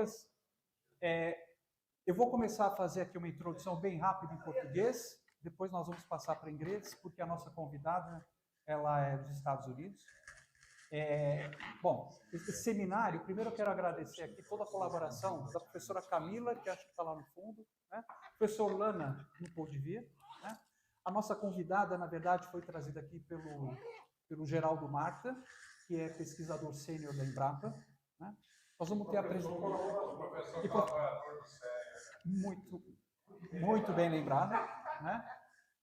colegas, eu vou começar a fazer aqui uma introdução bem rápida em português, depois nós vamos passar para inglês, porque a nossa convidada ela é dos Estados Unidos. Bom, esse seminário, primeiro eu quero agradecer aqui toda a colaboração da professora Camila, que acho que está lá no fundo, né? Professor Lana, não pôde vir, né? A nossa convidada, na verdade, foi trazida aqui pelo Geraldo Marta, que é pesquisador sênior da Embrapa, né? Nós vamos ter a apresentação. Muito bem lembrado, né?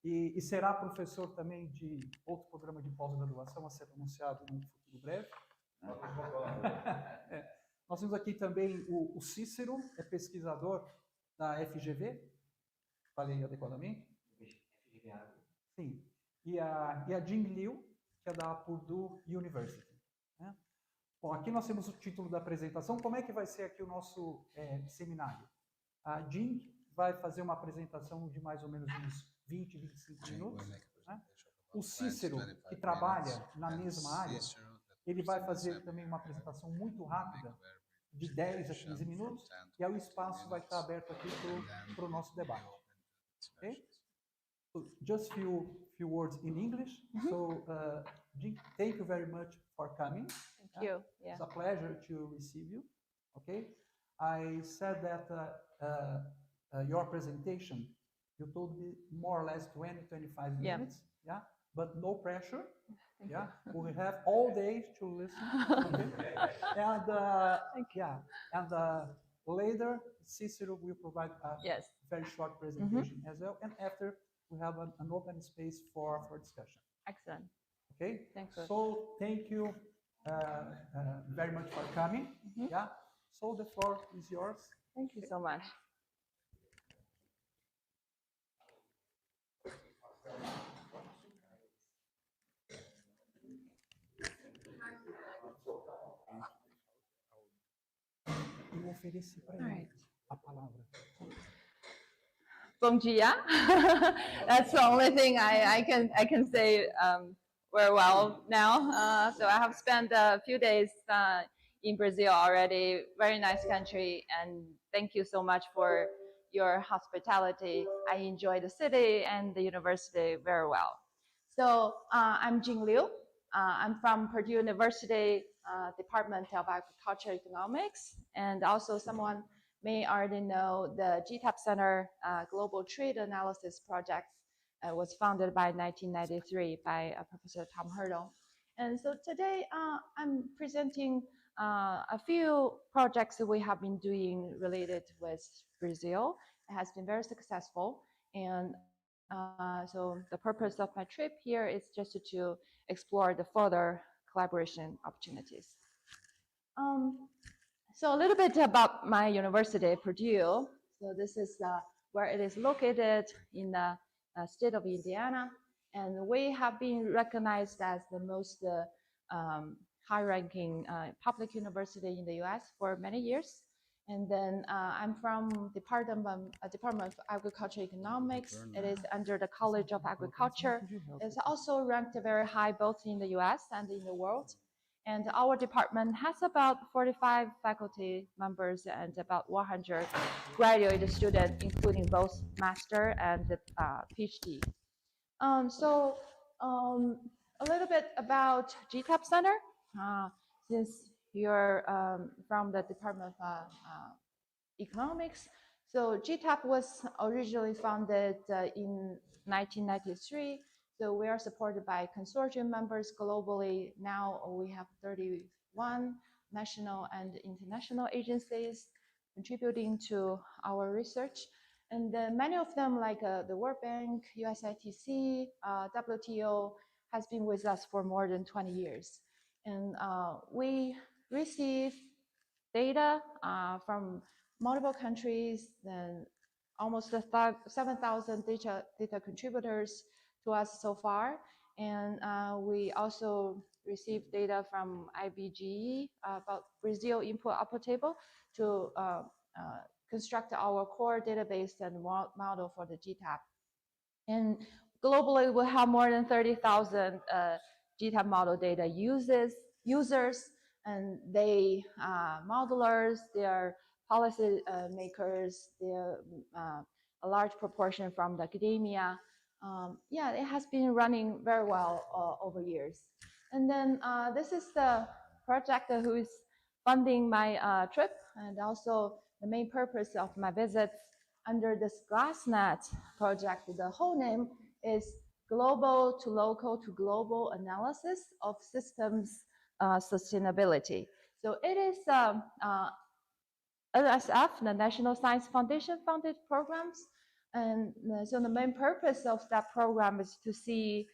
E será professor também de outro programa de pós-graduação a ser anunciado no futuro breve. Né? Nós temos aqui também o Cícero, é pesquisador da FGV, falei adequadamente? Sim. E a Jing Li, que é da Purdue University. Né? Bom, aqui nós temos o título da apresentação. Como é que vai ser aqui o nosso seminário? A Jing vai fazer uma apresentação de mais ou menos uns 20, 25 minutos. Né? O Cícero, que trabalha na mesma área, ele vai fazer também uma apresentação muito rápida, de 10 a 15 minutos, e aí o espaço vai estar aberto aqui para o nosso debate. Okay? So, just few words in English. So, Jing, thank you very much for coming. Thank you. Yeah. It's a pleasure to receive you. Okay, I said that your presentation, you told me more or less 20, 25 minutes. Yeah, but no pressure. Yeah, we have all day to listen. Okay? And later Cicero will provide a very short presentation as well, and after we have an open space for discussion. Excellent. Okay. Thanks. So thank you very much for coming. Yeah. So the floor is yours. Thank you so much. Eu ofereci para ele a palavra. Bom dia. That's the only thing I can say very well now. So I have spent a few days in Brazil already. Very nice country, and thank you so much for your hospitality. I enjoy the city and the university very well. So I'm Jing Li. I'm from Purdue University, Department of Agriculture Economics, and also someone may already know the GTAP Center Global Trade Analysis Project was founded by 1993 by Professor Tom Hurdle. And so today I'm presenting a few projects that we have been doing related with Brazil. It has been very successful, and so the purpose of my trip here is just to explore the further collaboration opportunities. So a little bit about my university, Purdue. So this is where it is located in the state of Indiana, and we have been recognized as the most high-ranking public university in the U.S. for many years. And then I'm from Department of Agriculture Economics. It is under the College of Agriculture. It's also ranked very high both in the US and in the world. And our department has about 45 faculty members and about 100 graduate students, including both master and PhD. So a little bit about GTAP Center. Since you're from the Department of Economics. So GTAP was originally founded in 1993. So we are supported by consortium members globally. Now we have 31 national and international agencies contributing to our research. And many of them, like the World Bank, USITC, WTO, has been with us for more than 20 years. And we receive data from multiple countries, then almost 7,000 data contributors to us so far. And we also receive data from IBGE about Brazil input-output table to construct our core database and model for the GTAP. And globally, we have more than 30,000 GTAP model data users, and they modelers, they are policy makers, a large proportion from the academia. Yeah, it has been running very well over years. And then this is the project who is funding my trip, and also the main purpose of my visits under this Glassnet project. The whole name is Global to Local to Global Analysis of Systems Sustainability. So it is NSF, the National Science Foundation funded programs. And so the main purpose of that program is to see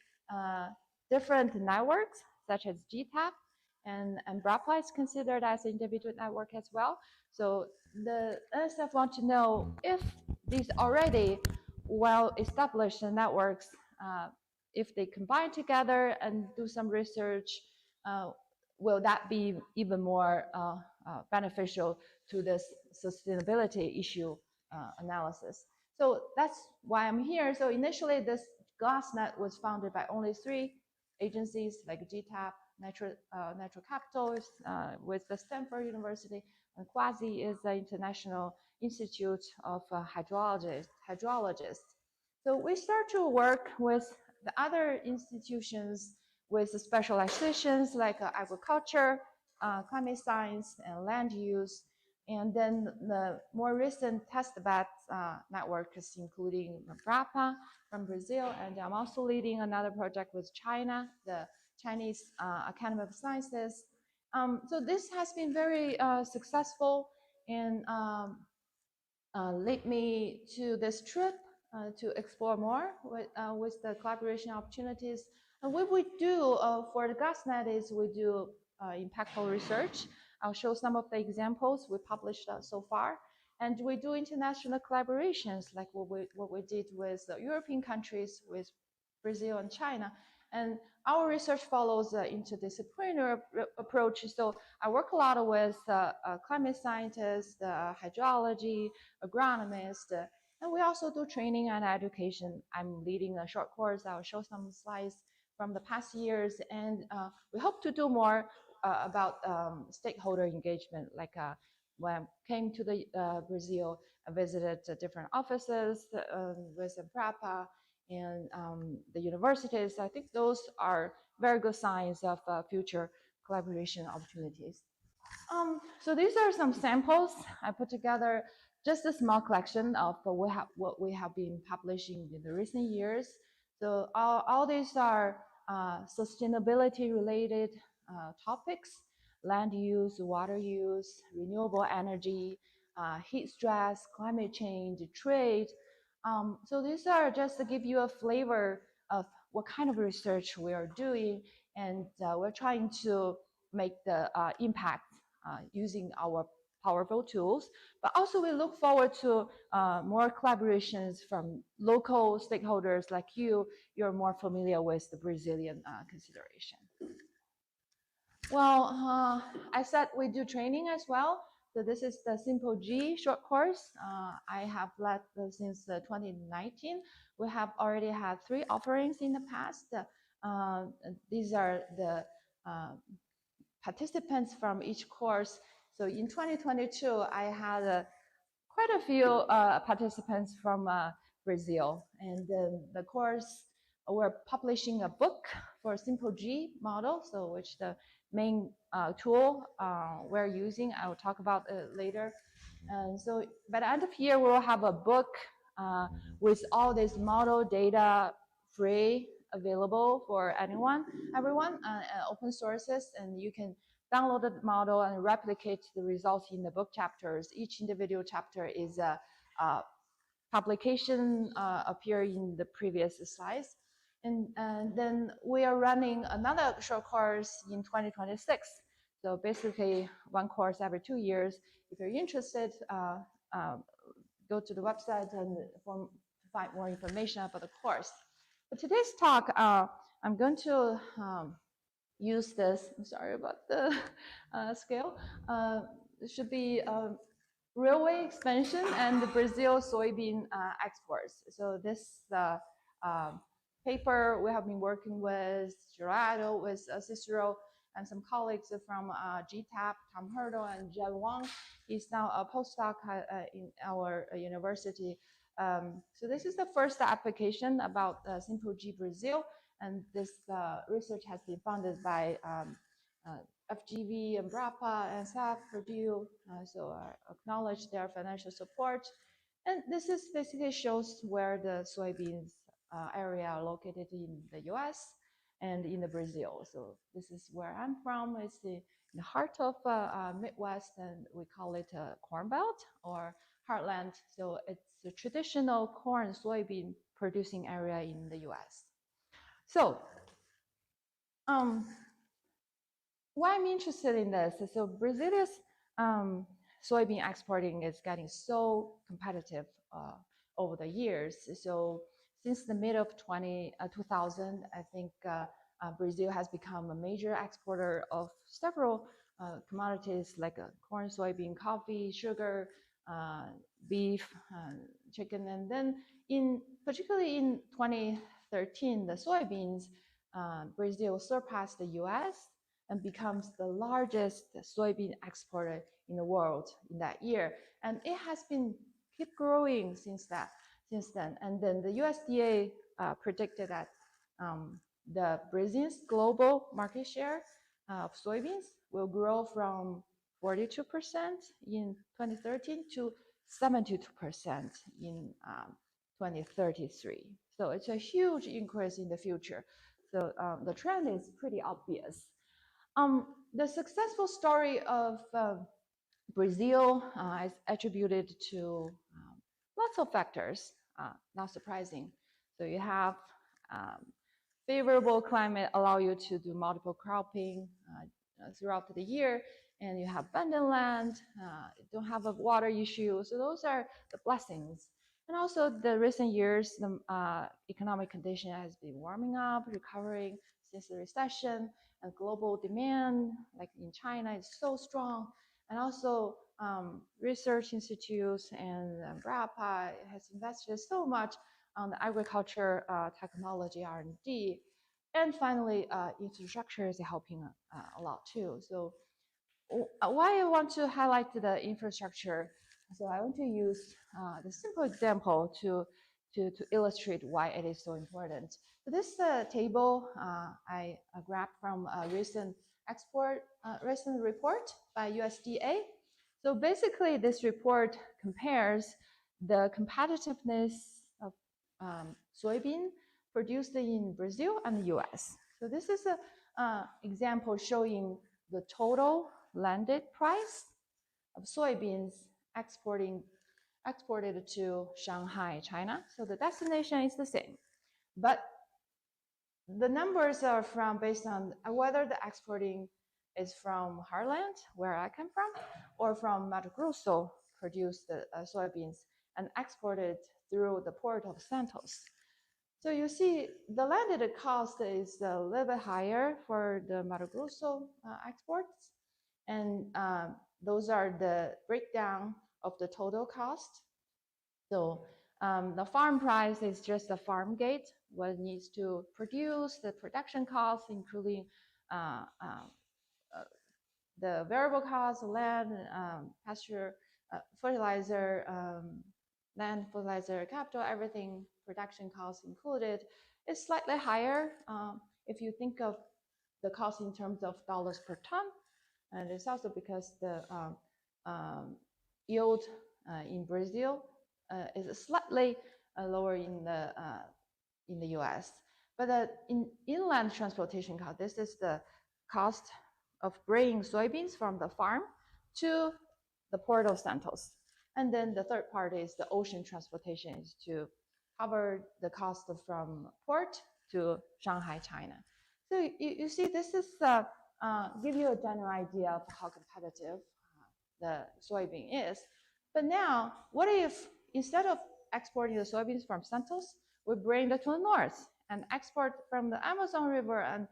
different networks such as GTAP, and Embrapa is considered as an individual network as well. So the NSF want to know if these already well-established networks, if they combine together and do some research, will that be even more beneficial to this sustainability issue analysis? So that's why I'm here. So initially, this Glassnet was founded by only 3 agencies like GTAP, Natural Capital with the Stanford University, and Quasi is the International Institute of Hydrologists. So we start to work with the other institutions with specializations like agriculture, climate science, and land use. And then the more recent test bed networks, including Embrapa from Brazil, and I'm also leading another project with China, the Chinese Academy of Sciences. So this has been very successful and lead me to this trip to explore more with the collaboration opportunities. And what we do for the Glassnet is we do impactful research. I'll show some of the examples we published so far. And we do international collaborations like what we did with European countries, with Brazil and China. And our research follows interdisciplinary approach. So I work a lot with climate scientists, hydrology, agronomists, and we also do training and education. I'm leading a short course. I'll show some slides from the past years, and we hope to do more about stakeholder engagement. Like when I came to Brazil, I visited different offices with Embrapa and the universities. I think those are very good signs of future collaboration opportunities. So these are some samples I put together, just a small collection of what we have been publishing in the recent years. So all these are sustainability related topics: land use, water use, renewable energy, heat stress, climate change, trade. So these are just to give you a flavor of what kind of research we are doing, and we're trying to make the impact using our powerful tools. But also we look forward to more collaborations from local stakeholders like you. You're more familiar with the Brazilian consideration. Well, I said we do training as well. So this is the Simple G short course. I have led since 2019. We have already had 3 offerings in the past. These are the participants from each course. So in 2022, I had quite a few participants from Brazil. And the course, we're publishing a book for Simple G model, so which the main tool we're using. I will talk about it later. And so by the end of the year, we will have a book with all this model data free, available for everyone, open sources, and you can download the model and replicate the results in the book chapters. Each individual chapter is a publication appear in the previous slides. And then we are running another short course in 2026. So basically 1 course every 2 years. If you're interested, go to the website and find more information about the course. But today's talk, I'm going to use this. I'm sorry about the scale. It should be railway expansion and the Brazil soybean exports. So this paper we have been working with Ciro, with Ciro, and some colleagues from GTAP, Tom Hurdle and Jen Wang. He's now a postdoc in our university. So this is the first application about Simple G Brazil, and this research has been funded by FGV, Embrapa, and SAF, Purdue, so I acknowledge their financial support. And this is basically shows where the soybeans area are located in the US and in the Brazil. So this is where I'm from. It's in the heart of Midwest, and we call it a corn belt or heartland. So it's a traditional corn soybean producing area in the US. So why I'm interested in this is so Brazil's soybean exporting is getting so competitive over the years. So since the mid of 2000, I think Brazil has become a major exporter of several commodities like corn, soybean, coffee, sugar, beef, chicken, and then particularly in 2013, the soybeans, Brazil surpassed the US and becomes the largest soybean exporter in the world in that year. And it has been keep growing since then. And then the USDA predicted that the Brazil's global market share of soybeans will grow from 42% in 2013 to 72% in 2033. So it's a huge increase in the future. So the trend is pretty obvious. The successful story of Brazil is attributed to lots of factors, not surprising. So you have favorable climate allow you to do multiple cropping throughout the year, and you have abundant land, you don't have a water issue. So those are the blessings. And also the recent years, the economic condition has been warming up, recovering since the recession, and global demand, like in China, is so strong. And also research institutes and Embrapa has invested so much on the agriculture technology R&D. And finally, infrastructure is helping a lot too. So why I want to highlight the infrastructure? So I want to use the simple example to illustrate why it is so important. So this table I grabbed from a recent report by USDA. So basically, this report compares the competitiveness of soybean produced in Brazil and the US. So this is an example showing the total landed price of soybeans exported to Shanghai, China. So the destination is the same, but the numbers are based on whether the exporting is from Heartland, where I come from, or from Mato Grosso, produced soybeans and exported through the Port of Santos. So you see the landed cost is a little bit higher for the Mato Grosso exports, and those are the breakdown of the total cost. So the farm price is just the farm gate, what it needs to produce, the production costs, including the variable costs, land, pasture, fertilizer, land, fertilizer, capital, everything, production costs included, is slightly higher if you think of the cost in terms of dollars per ton. And it's also because the yield in Brazil is slightly lower in the US. But in inland transportation cost, this is the cost of bringing soybeans from the farm to the Port of Santos. And then the third part is the ocean transportation, is to cover the cost from port to Shanghai, China. So you see, this is give you a general idea of how competitive the soybean is. But now, what if instead of exporting the soybeans from Santos, we bring it to the north and export from the Amazon River and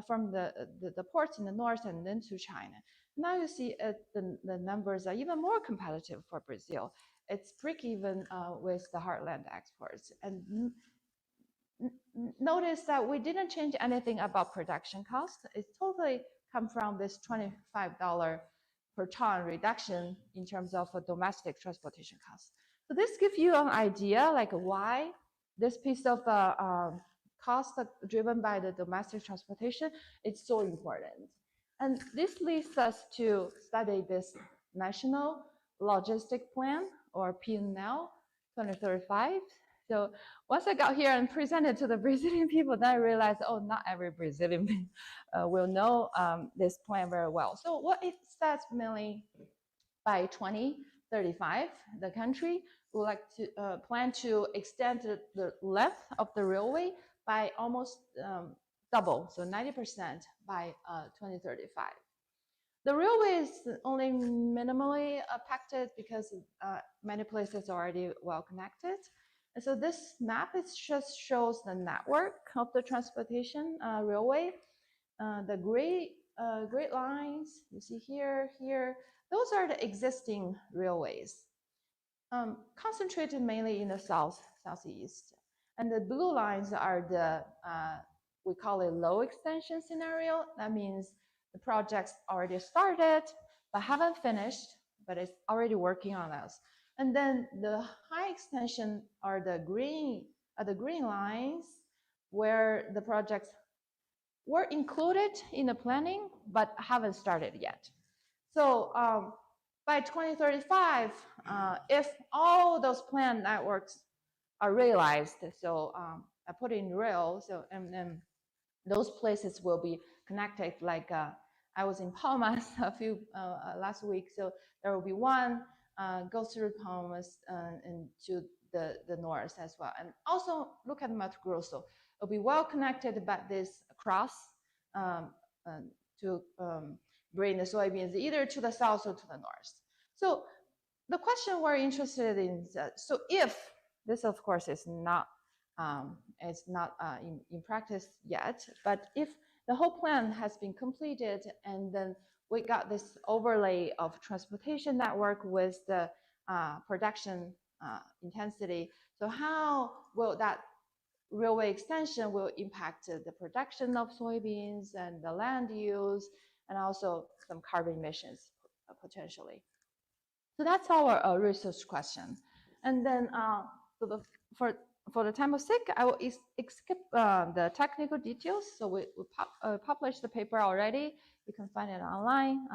from the ports in the north and then to China? Now you see the numbers are even more competitive for Brazil. It's break-even with the heartland exports. And notice that we didn't change anything about production cost. It's totally come from this $25 per ton reduction in terms of a domestic transportation cost. So this gives you an idea like why this piece of cost driven by the domestic transportation is so important. And this leads us to study this National Logistic Plan, or PNL 2035. So once I got here and presented to the Brazilian people, then I realized, oh, not every Brazilian will know this plan very well. So what it says mainly, by 2035, the country would like to plan to extend the length of the railway by almost double, so 90% by 2035. The railway is only minimally affected because many places are already well connected. And so this map just shows the network of the transportation railway. The gray lines you see here, those are the existing railways, concentrated mainly in the southeast. And the blue lines are the, we call it low extension scenario. That means the project's already started, but haven't finished, but it's already working on us. And then the high extension are the green lines, where the projects were included in the planning, but haven't started yet. So by 2035, if all those planned networks are realized, so I put in rail, so and then those places will be connected. Like I was in Palmas a few last week, so there will be one goes through Palmas and to the north as well. And also look at Mato Grosso. It'll be well connected by this cross to bring the soybeans either to the south or to the north. So the question we're interested in is, so if this, of course, is not in practice yet, but if the whole plan has been completed and then we got this overlay of transportation network with the production intensity, so how will that railway extension will impact the production of soybeans and the land use and also some carbon emissions potentially? So that's our research question. And then for the time of sake, I will skip the technical details. So we published the paper already. You can find it online.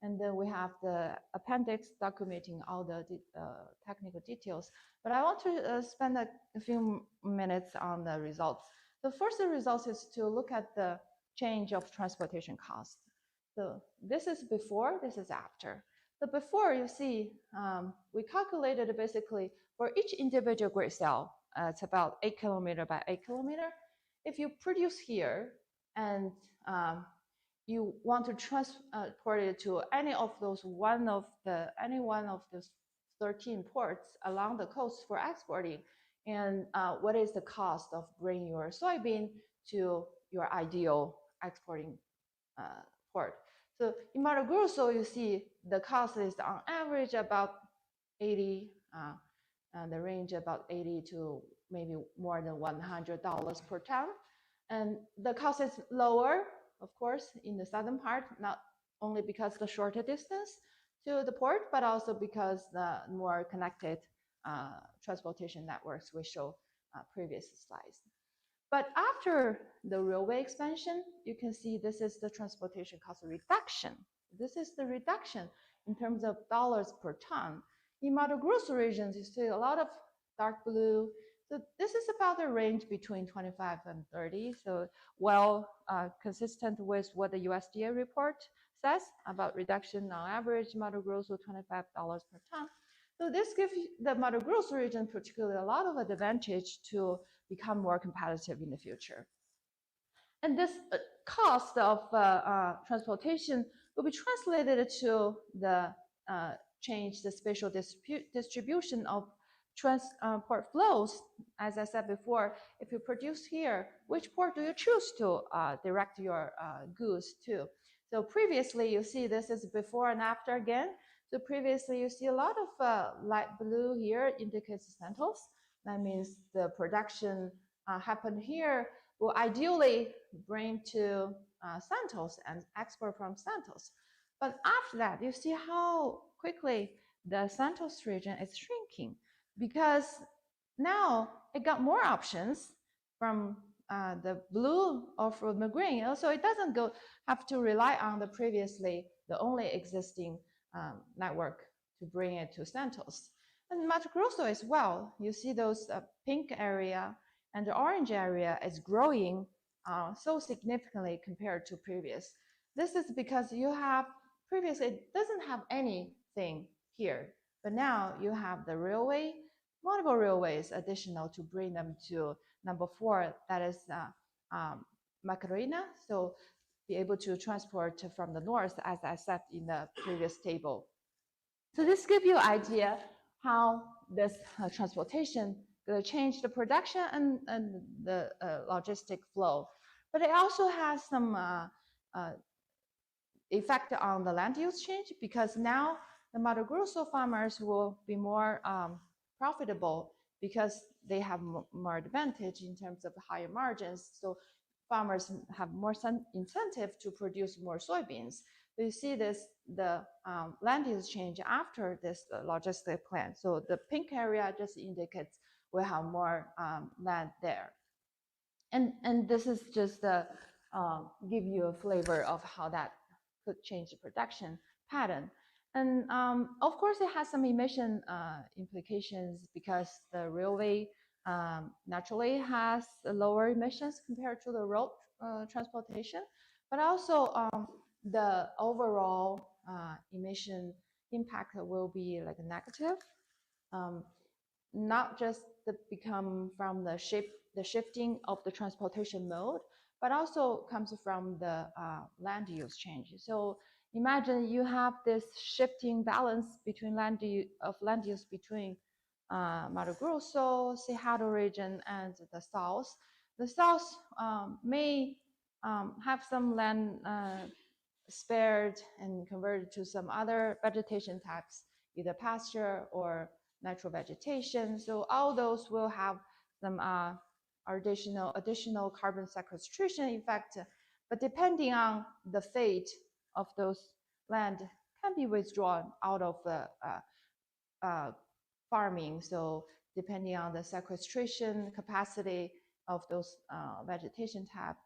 And then we have the appendix documenting all the technical details. But I want to spend a few minutes on the results. The first results is to look at the change of transportation costs. So this is before, this is after. So before, you see, we calculated basically for each individual grid cell, it's about 8 kilometer by 8 kilometer. If you produce here and you want to transport it to any one of those 13 ports along the coast for exporting, and what is the cost of bringing your soybean to your ideal exporting port? So in Mato Grosso, you see the cost is on average about 80, the range about 80 to maybe more than $100 per ton. And the cost is lower, of course, in the southern part, not only because the shorter distance to the port, but also because the more connected transportation networks we show previous slides. But after the railway expansion, you can see this is the transportation cost reduction. This is the reduction in terms of dollars per ton. In Mato Grosso regions, you see a lot of dark blue. So this is about the range between 25 and 30. So well consistent with what the USDA report says about reduction on average, Mato Grosso $25 per ton. So this gives the Mato Grosso region particularly a lot of advantage to become more competitive in the future. And this cost of transportation will be translated to the change the spatial distribution of transport flows. As I said before, if you produce here, which port do you choose to direct your goods to? So previously, you see this is before and after again. So previously, you see a lot of light blue here indicates Santos. That means the production happened here will ideally bring to Santos and export from Santos. But after that, you see how quickly the Santos region is shrinking, because now it got more options from the blue or from the green. Also, it doesn't have to rely on the only existing network to bring it to Santos. And Mato Grosso as well. You see those pink area and the orange area is growing so significantly compared to previous. This is because you have previously it doesn't have anything here, but now you have the railway, multiple railways additional to bring them to number 4, that is Macarena. So be able to transport from the north, as I said in the previous table. So this gives you an idea how this transportation will change the production and the logistic flow. But it also has some effect on the land use change, because now the Mato Grosso farmers will be more profitable because they have more advantage in terms of higher margins. So farmers have more incentive to produce more soybeans. So you see this, the land use change after this logistic plan. So the pink area just indicates we have more land there. And this is just give you a flavor of how that could change the production pattern. And of course, it has some emission implications, because the railway naturally has lower emissions compared to the road transportation, but also the overall emission impact will be like negative, not just become from the shifting of the transportation mode, but also comes from the land use change. So imagine you have this shifting balance between land use between Mato Grosso, Cerrado region, and the south. The south may have some land spared and converted to some other vegetation types, either pasture or natural vegetation. So all those will have some additional carbon sequestration effect, but depending on the fate of those land can be withdrawn out of the farming. So depending on the sequestration capacity of those vegetation type,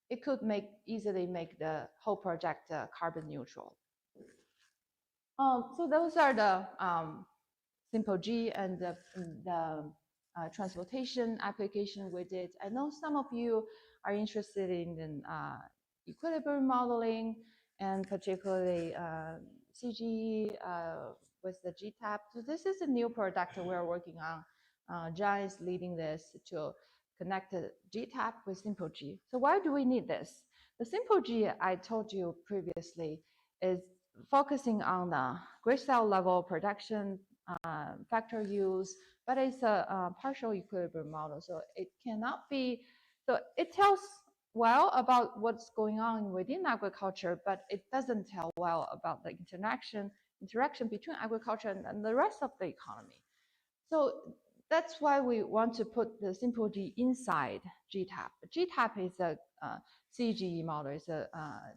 it could easily make the whole project carbon neutral. So those are the simple G and the transportation application we did. I know some of you are interested in equilibrium modeling, and particularly CGE with the GTAP. So this is a new product we're working on. John is leading this to connect the GTAP with simple G. So why do we need this? The simple G, I told you previously, is focusing on the grid cell level production factor use, but it's a partial equilibrium model. So it cannot be, so it tells well about what's going on within agriculture, but it doesn't tell well about the interaction between agriculture and the rest of the economy. So that's why we want to put the simple G inside GTAP. GTAP is a CGE model, it's a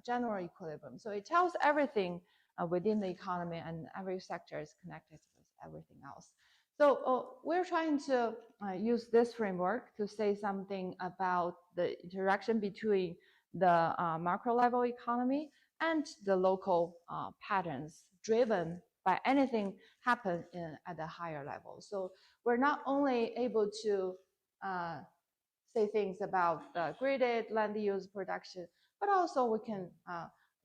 general equilibrium. So it tells everything within the economy, and every sector is connected with everything else. So we're trying to use this framework to say something about the interaction between the macro level economy and the local patterns driven by anything happen at a higher level. So we're not only able to say things about the gridded land use production, but also we can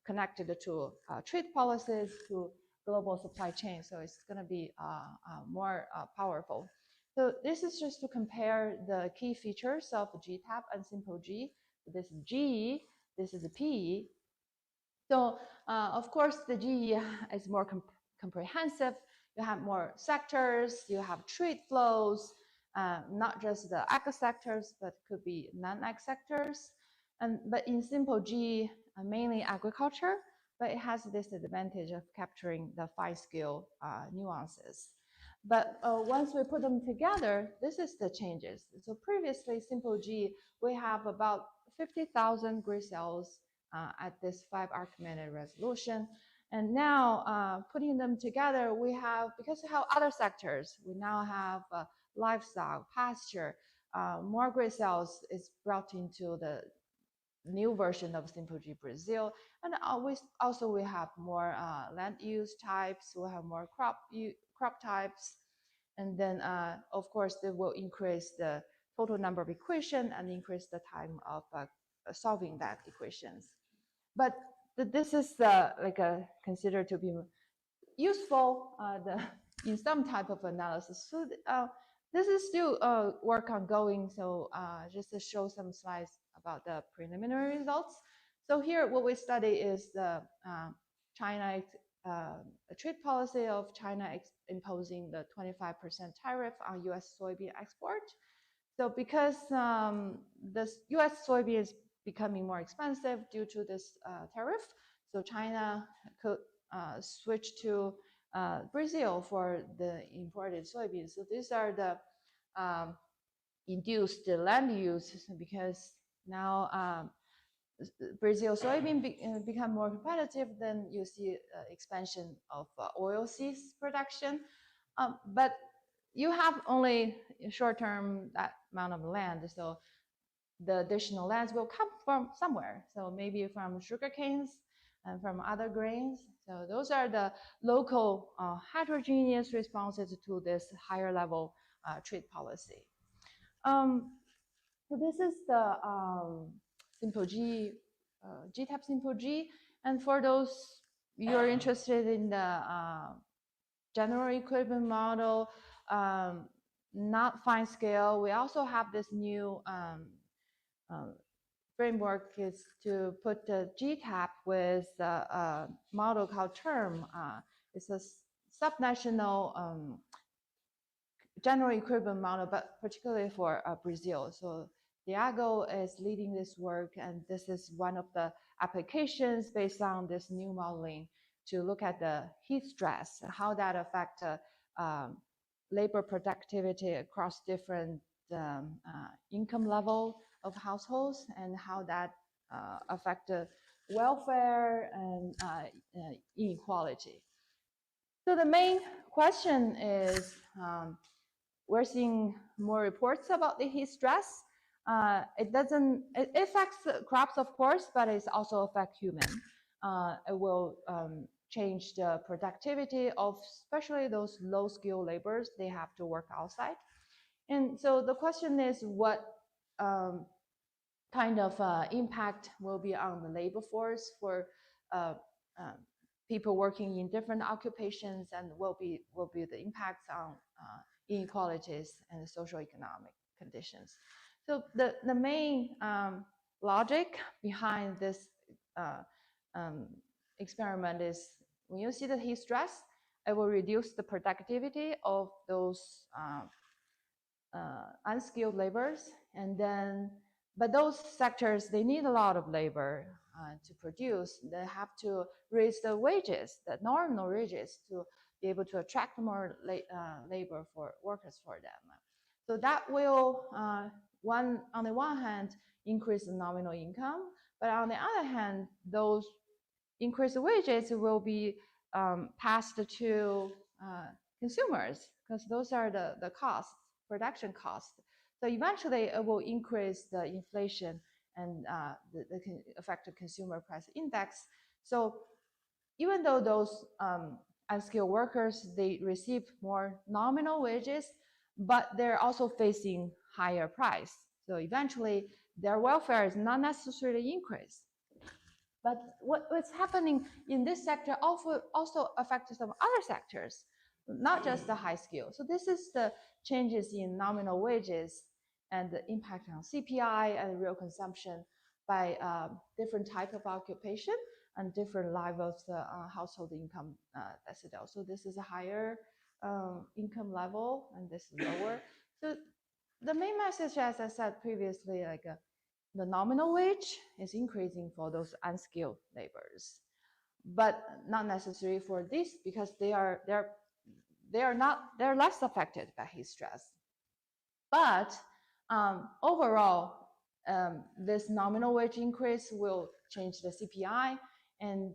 connect it to trade policies, to global supply chain. So it's going to be more powerful. So this is just to compare the key features of GTAP and simple G. This is GE, this is a PE. So of course, the GE is more comprehensive. You have more sectors, you have trade flows, not just the ag sectors, but could be non-ag sectors. But in simple G, mainly agriculture, but it has this advantage of capturing the fine-scale nuances. But once we put them together, this is the changes. So previously, simple G, we have about 50,000 grid cells at this 5 Archimedes resolution. And now putting them together, we have, because we have other sectors, we now have livestock, pasture, more gray cells is brought into the new version of Simple G Brazil. And also we have more land use types, we have more crop types. And then, of course, they will increase the total number of equations and increase the time of solving that equations. But this is considered to be useful in some type of analysis. So this is still work ongoing. So just to show some slides about the preliminary results. So here, what we study is the China trade policy of China imposing the 25% tariff on U.S. soybean export. So because the U.S. soybean is becoming more expensive due to this tariff, so China could switch to Brazil for the imported soybeans. So these are the induced land use, because now Brazil soybean become more competitive, then you see expansion of oilseeds production. But you have only short-term that amount of land, so the additional lands will come from somewhere. So maybe from sugar canes and from other grains. So those are the local heterogeneous responses to this higher level trade policy. So this is the Simple G, GTAP Simple G. And for those you're interested in the general equipment model, not fine scale, we also have this new framework is to put the GTAP with a model called term. It's a subnational general equipment model, but particularly for Brazil. So Diego is leading this work, and this is one of the applications based on this new modeling to look at the heat stress, how that affects labor productivity across different income level of households, and how that affect the welfare and inequality. So the main question is, we're seeing more reports about the heat stress. It affects crops, of course, but it also affects human. It will change the productivity of especially those low-skill laborers. They have to work outside. And so the question is, what kind of impact will be on the labor force for people working in different occupations, and will be the impacts on inequalities and socioeconomic conditions. So the main logic behind this experiment is, when you see the heat stress, it will reduce the productivity of those unskilled laborers, and then, but those sectors, they need a lot of labor to produce. They have to raise the wages, the normal wages, to be able to attract more labor for workers for them. So that will, on the one hand, increase the nominal income, but on the other hand, those increased wages will be passed to consumers, because those are the costs, production costs. So eventually it will increase the inflation and the effective consumer price index. So even though those unskilled workers, they receive more nominal wages, but they're also facing higher price. So eventually their welfare is not necessarily increased. But what's happening in this sector also affects some other sectors, not just the high skill. So this is the changes in nominal wages and the impact on CPI and real consumption by different type of occupation and different levels of household income decile. So this is a higher income level, and this is lower. So the main message, as I said previously, like the nominal wage is increasing for those unskilled laborers, but not necessary for this, because they're less affected by heat stress. But overall, this nominal wage increase will change the CPI, and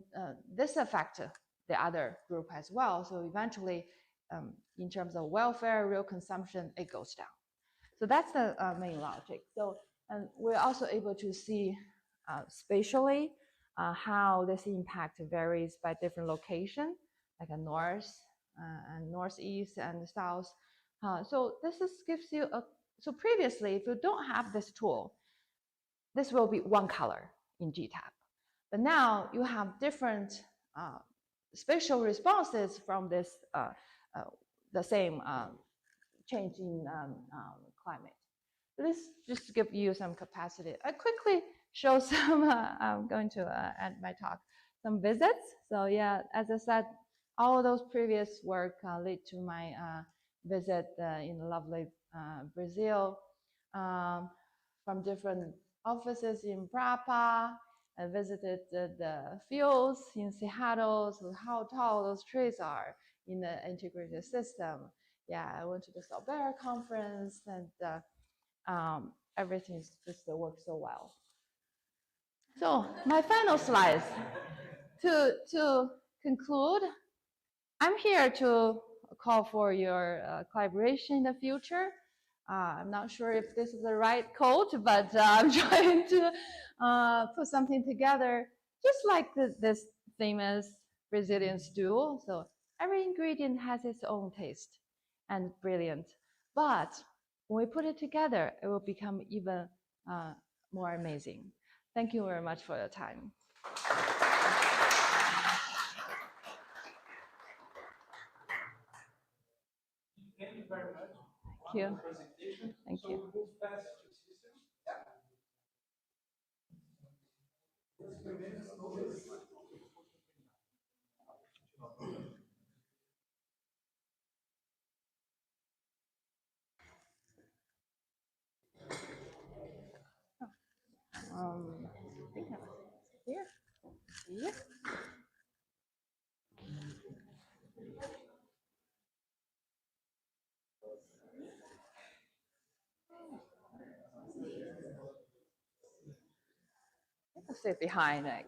this affects the other group as well. So eventually, in terms of welfare, real consumption, it goes down. So that's the main logic. So, and we're also able to see spatially how this impact varies by different location, like a north and northeast and south. So this gives you a, so previously, if you don't have this tool, this will be one color in GTAP. But now you have different spatial responses from this, the same change in climate. So this just to give you some capacity. I quickly show some, I'm going to end my talk, some visits. So yeah, as I said, all of those previous work lead to my visit in lovely Brazil, from different offices in Embrapa. I visited the fields in Cerrado, so how tall those trees are in the integrated system. Yeah, I went to the Soybean conference, and everything just works so well. So my final slides. To conclude, I'm here to call for your collaboration in the future. I'm not sure if this is the right quote, but I'm trying to put something together, just like this famous Brazilian stew. So every ingredient has its own taste and brilliant. But when we put it together, it will become even more amazing. Thank you very much for your time. Thank you very much. Thank you. Presentation. Thank so you. We'll move fast to systems. Here. Here. I sit behind, like,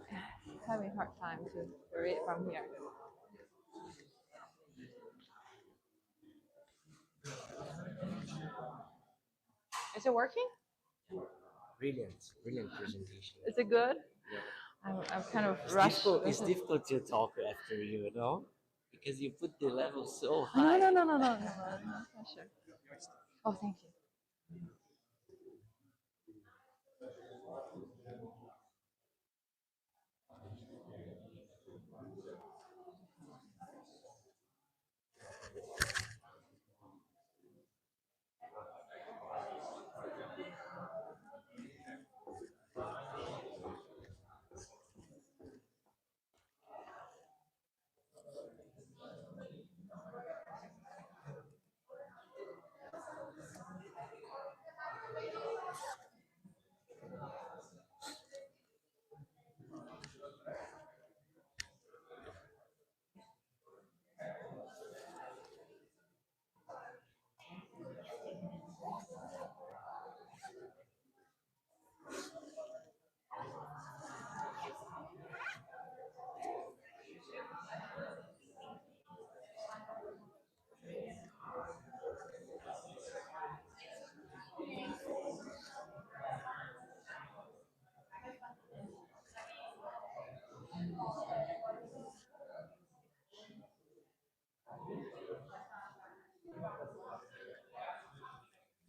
having a hard time to read from here. Is it working? Brilliant presentation. Is it good? Yeah. I'm kind of rushed. It's difficult to talk after you know, because you put the level so high. No, sure. Oh, thank you.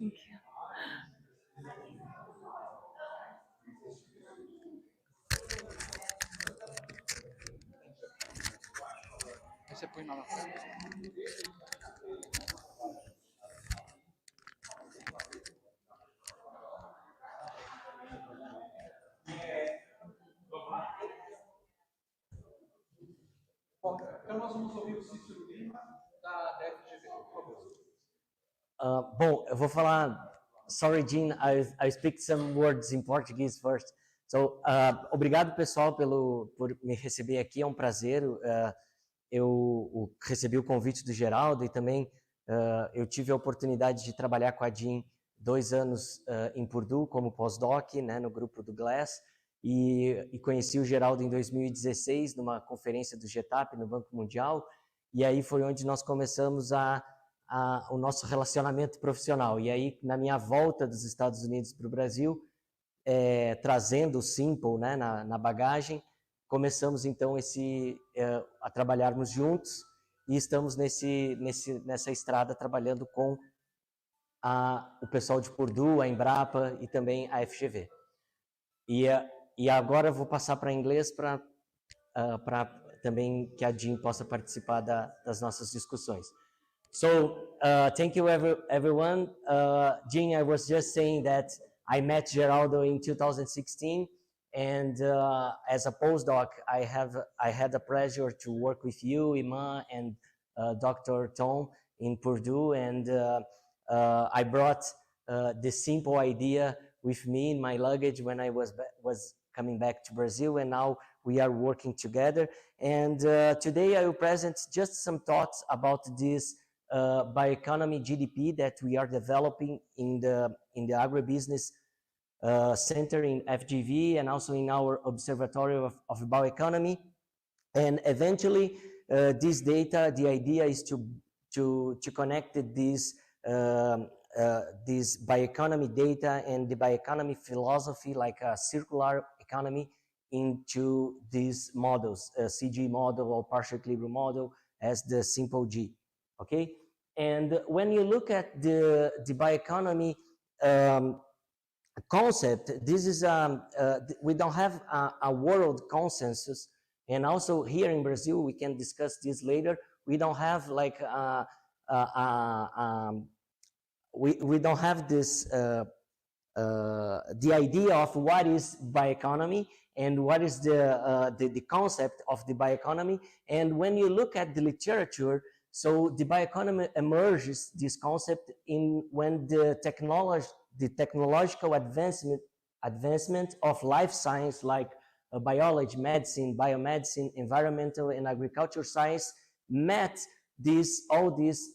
Thank you. Você põe lá na frente. Bom, então nós vamos ouvir o Ciro Lima, da FGV, por favor. Bom, eu vou falar. Sorry, Jing, I speak some words in Portuguese first. So, obrigado pessoal por me receber aqui, é um prazer. Eu recebi o convite do Geraldo e também eu tive a oportunidade de trabalhar com a Jing 2 anos em Purdue como pós-doc, né, no grupo do Glass, e conheci o Geraldo em 2016, numa conferência do GTAP, no Banco Mundial, e aí foi onde nós começamos o nosso relacionamento profissional. E aí, na minha volta dos Estados Unidos para o Brasil, trazendo o Simple, né, na bagagem, começamos então a trabalharmos juntos e estamos nessa estrada trabalhando com o pessoal de Purdue, a Embrapa e também a FGV. E agora eu vou passar para inglês para também que a Jing possa participar das nossas discussões. So, thank you everyone. Jing, I was just saying that I met Geraldo in 2016, and as a postdoc, I had the pleasure to work with you, Iman, and Dr. Tom in Purdue, and I brought the simple idea with me in my luggage when I was coming back to Brazil, and now we are working together. And today I will present just some thoughts about this bioeconomy GDP that we are developing in the agribusiness center in FGV and also in our observatory of bioeconomy. And eventually, this data, the idea is to connect this bioeconomy data and the bioeconomy philosophy, like a circular economy, into these models, a CG model or partial equilibrium model as the simple G, okay? And when you look at the bioeconomy concept, this is, we don't have a world consensus, and also here in Brazil, we can discuss this later, we don't have like, we don't have this, the idea of what is bioeconomy and what is the concept of the bioeconomy. And when you look at the literature, so the bioeconomy emerges this concept when the technological advancement of life science, like biology, medicine, biomedicine, environmental and agriculture science, met all these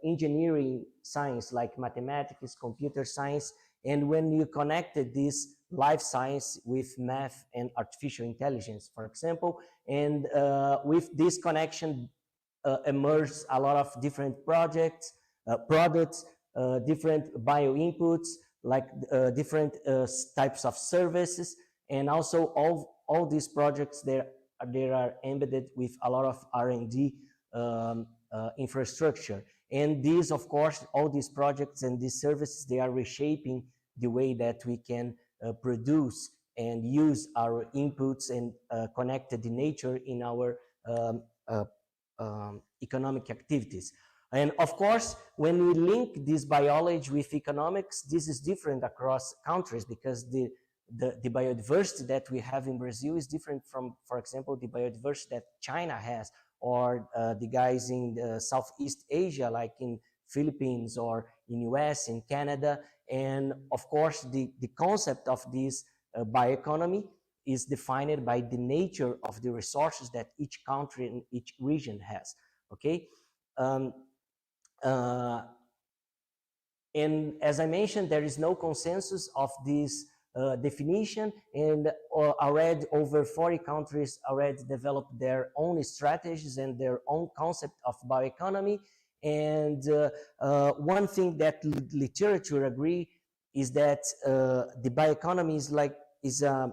engineering science, like mathematics, computer science, and when you connected this life science with math and artificial intelligence, for example, and with this connection emerged a lot of different products, different bio inputs, like different types of services, and also all these projects they are embedded with a lot of R&D infrastructure. And these, of course, all these projects and these services, they are reshaping the way that we can produce and use our inputs and connected in nature in our economic activities. And of course, when we link this biology with economics, this is different across countries, because the biodiversity that we have in Brazil is different from, for example, the biodiversity that China has, or the guys in Southeast Asia, like in Philippines or in US, in Canada. And of course, the concept of this bioeconomy is defined by the nature of the resources that each country and each region has, okay? And as I mentioned, there is no consensus of this definition, and already over 40 countries already developed their own strategies and their own concept of bioeconomy. And one thing that literature agree is that the bioeconomy is a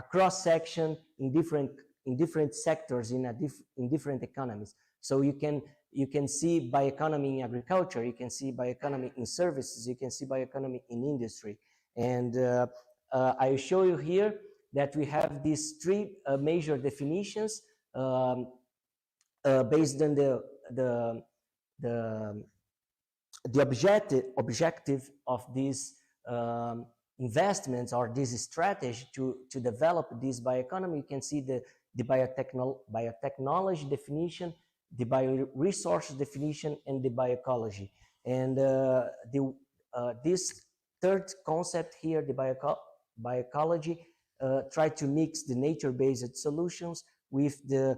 cross section in different sectors in different economies. So you can see bioeconomy in agriculture, you can see bioeconomy in services, you can see bioeconomy in industry. And I show you here that we have these three major definitions based on the objective of these investments or this strategy to develop this bioeconomy. You can see the biotechnology definition, the bioresources definition, and the bioecology. And this third concept here, the bioecology, try to mix the nature-based solutions with the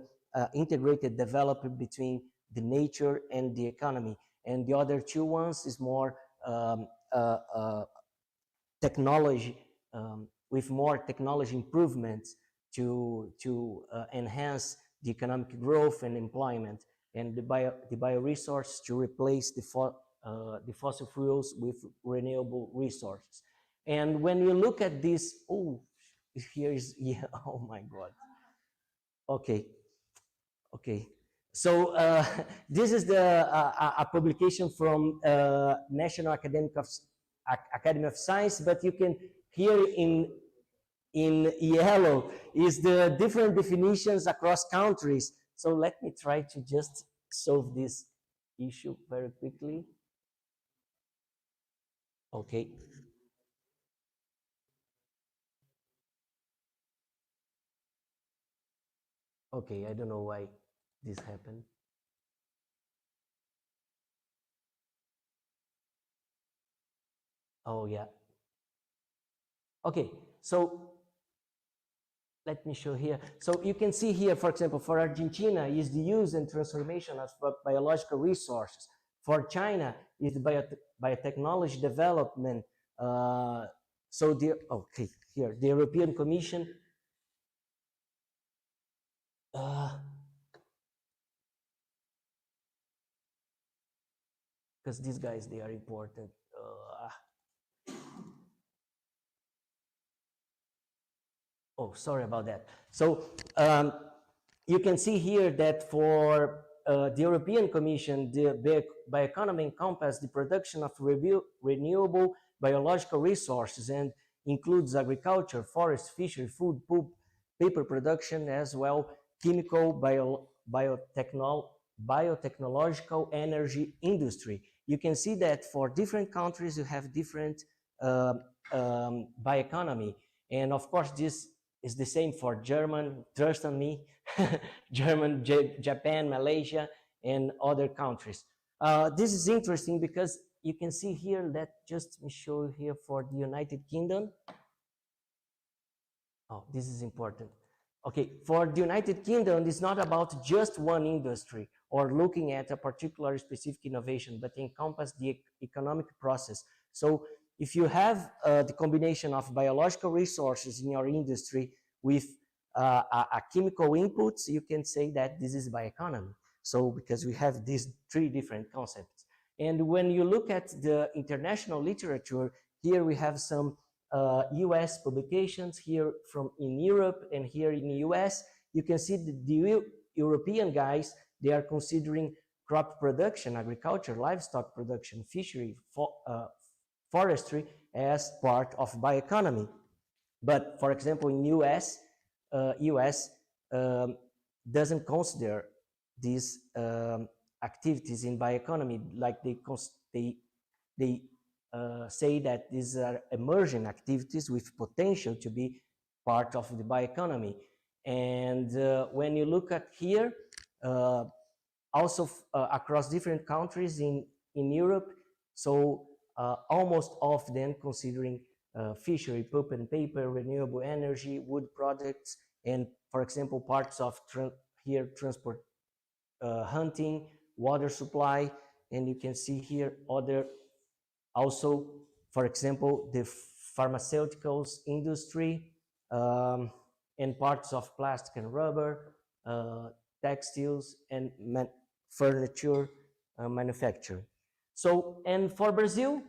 integrated development between the nature and the economy. And the other two ones is more technology with more technology improvements to enhance the economic growth and employment, and the bioresource to replace the fossil fuels with renewable resources. And when you look at this, oh, here is, yeah, oh my God. Okay. So this is a publication from National Academy of Science, but you can here in yellow is the different definitions across countries. So let me try to just solve this issue very quickly. Okay. Okay, I don't know why this happened. Oh, yeah. Okay, so let me show here. So you can see here, for example, for Argentina is the use and transformation of biological resources. For China is the biotechnology development. So the, okay, here, the European Commission because these guys, they are important. Oh, sorry about that. So you can see here that for the European Commission, the bioeconomy encompasses the production of renewable biological resources and includes agriculture, forest, fishery, food, pulp, paper production, as well chemical, biotechnological, energy industry. You can see that for different countries, you have different bioeconomy. And of course, this is the same for German, trust on me, German, Japan, Malaysia, and other countries. This is interesting because you can see here that, just let me show you here for the United Kingdom. Oh, this is important. Okay, for the United Kingdom, it's not about just one industry or looking at a particular specific innovation, but encompass the economic process. So if you have the combination of biological resources in your industry with a chemical inputs, you can say that this is bioeconomy. So because we have these three different concepts. And when you look at the international literature, here we have some US publications here in Europe and here in the US. You can see that the European guys, they are considering crop production, agriculture, livestock production, fishery, forestry as part of bioeconomy. But for example, in US doesn't consider these activities in bioeconomy, like they say that these are emerging activities with potential to be part of the bioeconomy. And when you look at here, also across different countries in Europe, so almost all of them considering fishery, pulp and paper, renewable energy, wood products, and for example, parts of transport, hunting, water supply, and you can see here other also, for example, the pharmaceuticals industry and parts of plastic and rubber, textiles, and furniture manufacturing. So, and for Brazil,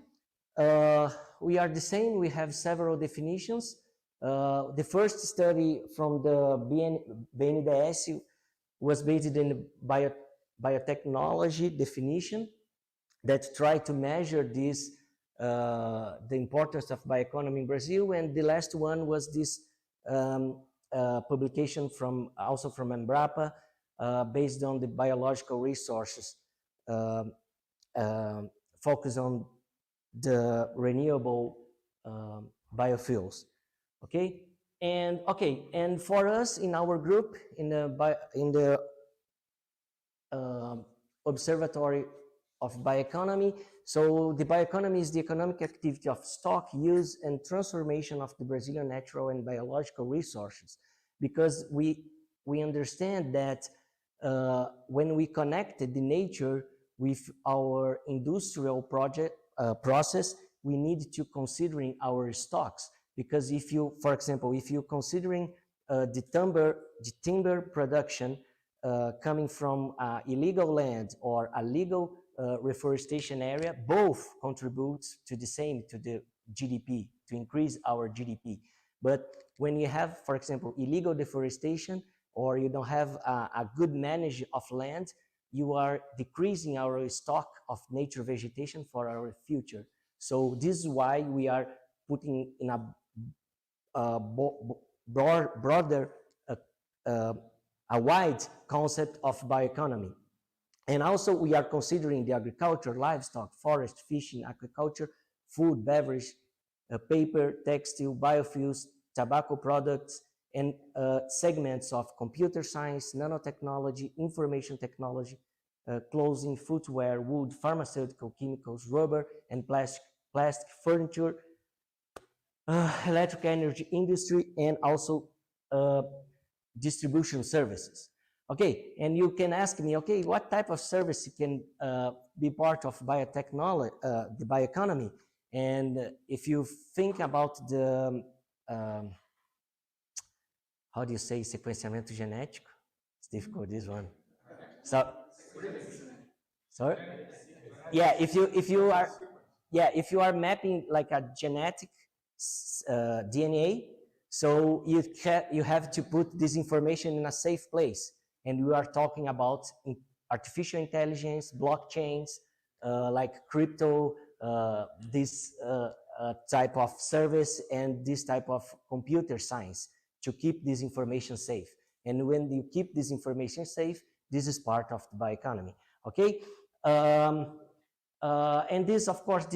we are the same. We have several definitions. The first study from the BNDES was based in the biotechnology definition that tried to measure this, the importance of bioeconomy in Brazil. And the last one was this publication also from Embrapa, based on the biological resources, focus on the renewable biofuels. Okay, and for us in our group in the Observatory of Bioeconomy, so the bioeconomy is the economic activity of stock, use, and transformation of the Brazilian natural and biological resources, because we understand that when we connected the nature with our industrial process, we need to considering our stocks. because if you, for example, if you're considering the timber production coming from illegal land or a legal reforestation area, both contributes to the same, to the GDP, to increase our GDP. But when you have, for example, illegal deforestation, or you don't have a good management of land, you are decreasing our stock of nature vegetation for our future. So this is why we are putting in a broader, a wide concept of bioeconomy. And also we are considering the agriculture, livestock, forest, fishing, aquaculture, food, beverage, paper, textile, biofuels, tobacco products, and segments of computer science, nanotechnology, information technology, clothing, footwear, wood, pharmaceutical, chemicals, rubber, and plastic furniture, electric energy industry, and also distribution services. Okay, and you can ask me, okay, what type of service can be part of biotechnology, the bioeconomy? And if you think about the, how do you say sequenciamento genético? It's difficult, this one. So, sorry? Yeah, if you are mapping like a genetic DNA, so you have to put this information in a safe place. And we are talking about artificial intelligence, blockchains, like crypto, this type of service, and this type of computer science to keep this information safe. And when you keep this information safe, this is part of the bioeconomy, okay? And this, of course,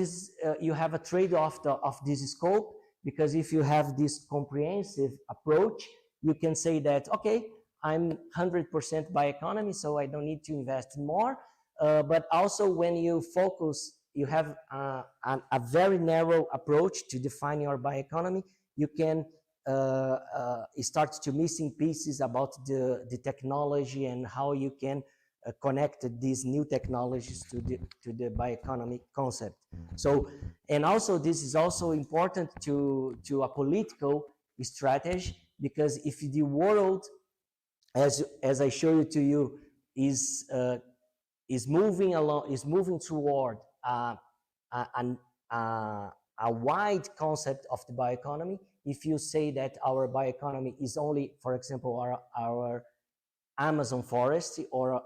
you have a trade-off of this scope, because if you have this comprehensive approach, you can say that, okay, I'm 100% bioeconomy, so I don't need to invest more. But also when you focus, you have a very narrow approach to define your bioeconomy, you can start to missing pieces about the technology and how you can connect these new technologies to the bioeconomy concept. So, and also this is also important to a political strategy, because if the world, as I show you to you, is moving along, is moving toward a wide concept of the bioeconomy. If you say that our bioeconomy is only, for example, our Amazon forest or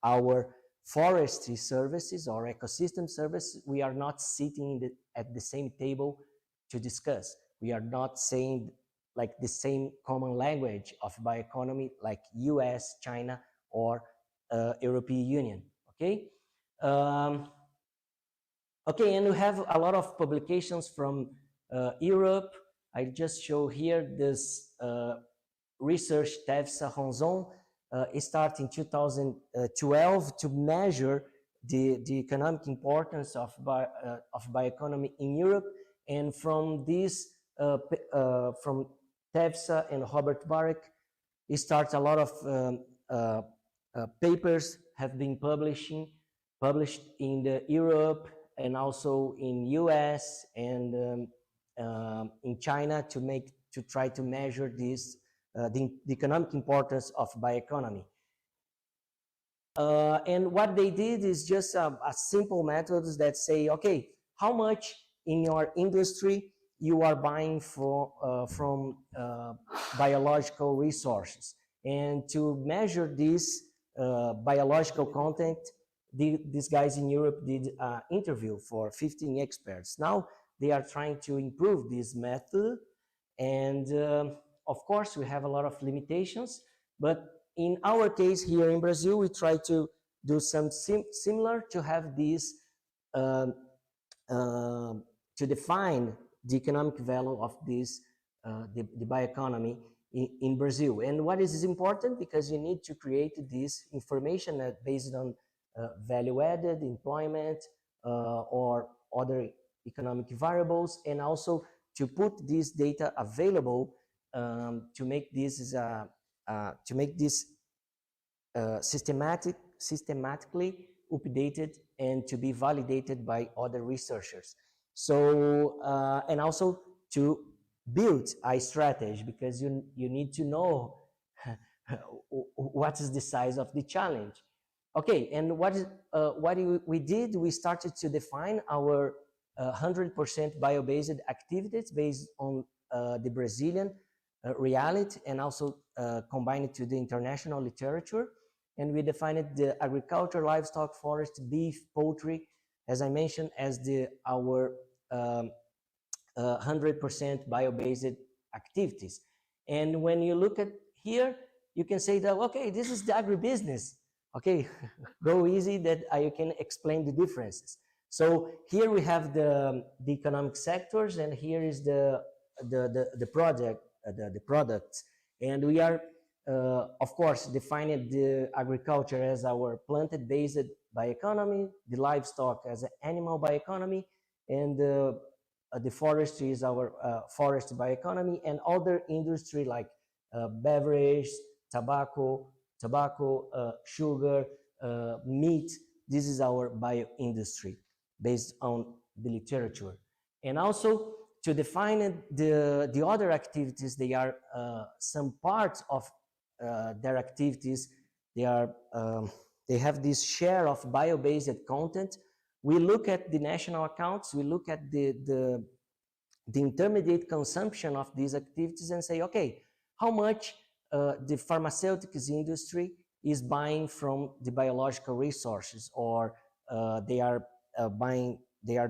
our forestry services or ecosystem services, we are not sitting at the same table to discuss. We are not saying like the same common language of bioeconomy like US, China, or European Union, okay? Okay, and we have a lot of publications from Europe. I just show here this research Tariffs started in 2012 to measure the economic importance of bioeconomy in Europe. And from this, from Tefsa and Robert Barrick, it starts a lot of papers have been published in the Europe and also in US and in China to try to measure this the economic importance of bioeconomy. And what they did is just a simple methods that say, okay, how much in your industry you are buying from biological resources. And to measure this biological content, these guys in Europe did an interview for 15 experts. Now they are trying to improve this method, and of course we have a lot of limitations, but in our case here in Brazil, we try to do some similar to have this to define the economic value of this the bioeconomy in Brazil. And what is important, because you need to create this information based on value added, employment, or other economic variables, and also to put this data available to make this systematically updated and to be validated by other researchers. So and also to build a strategy, because you need to know what is the size of the challenge. Okay, and what we did, we started to define our 100% bio-based activities based on the Brazilian reality, and also combined it to the international literature. And we defined the agriculture, livestock, forest, beef, poultry, as I mentioned, as our 100% bio-based activities. And when you look at here, you can say that, okay, this is the agribusiness. Okay, go easy, that I can explain the differences. So here we have the economic sectors, and here is the products. And we are, of course, defining the agriculture as our plant-based bioeconomy, the livestock as an animal bioeconomy, and the forestry is our forest bioeconomy, and other industry like beverage, tobacco, sugar, meat. This is our bio-industry based on the literature. And also to define the other activities, they are some parts of their activities. They have this share of bio-based content. We look at the national accounts, we look at the intermediate consumption of these activities and say, okay, how much the pharmaceuticals industry is buying from the biological resources, or they are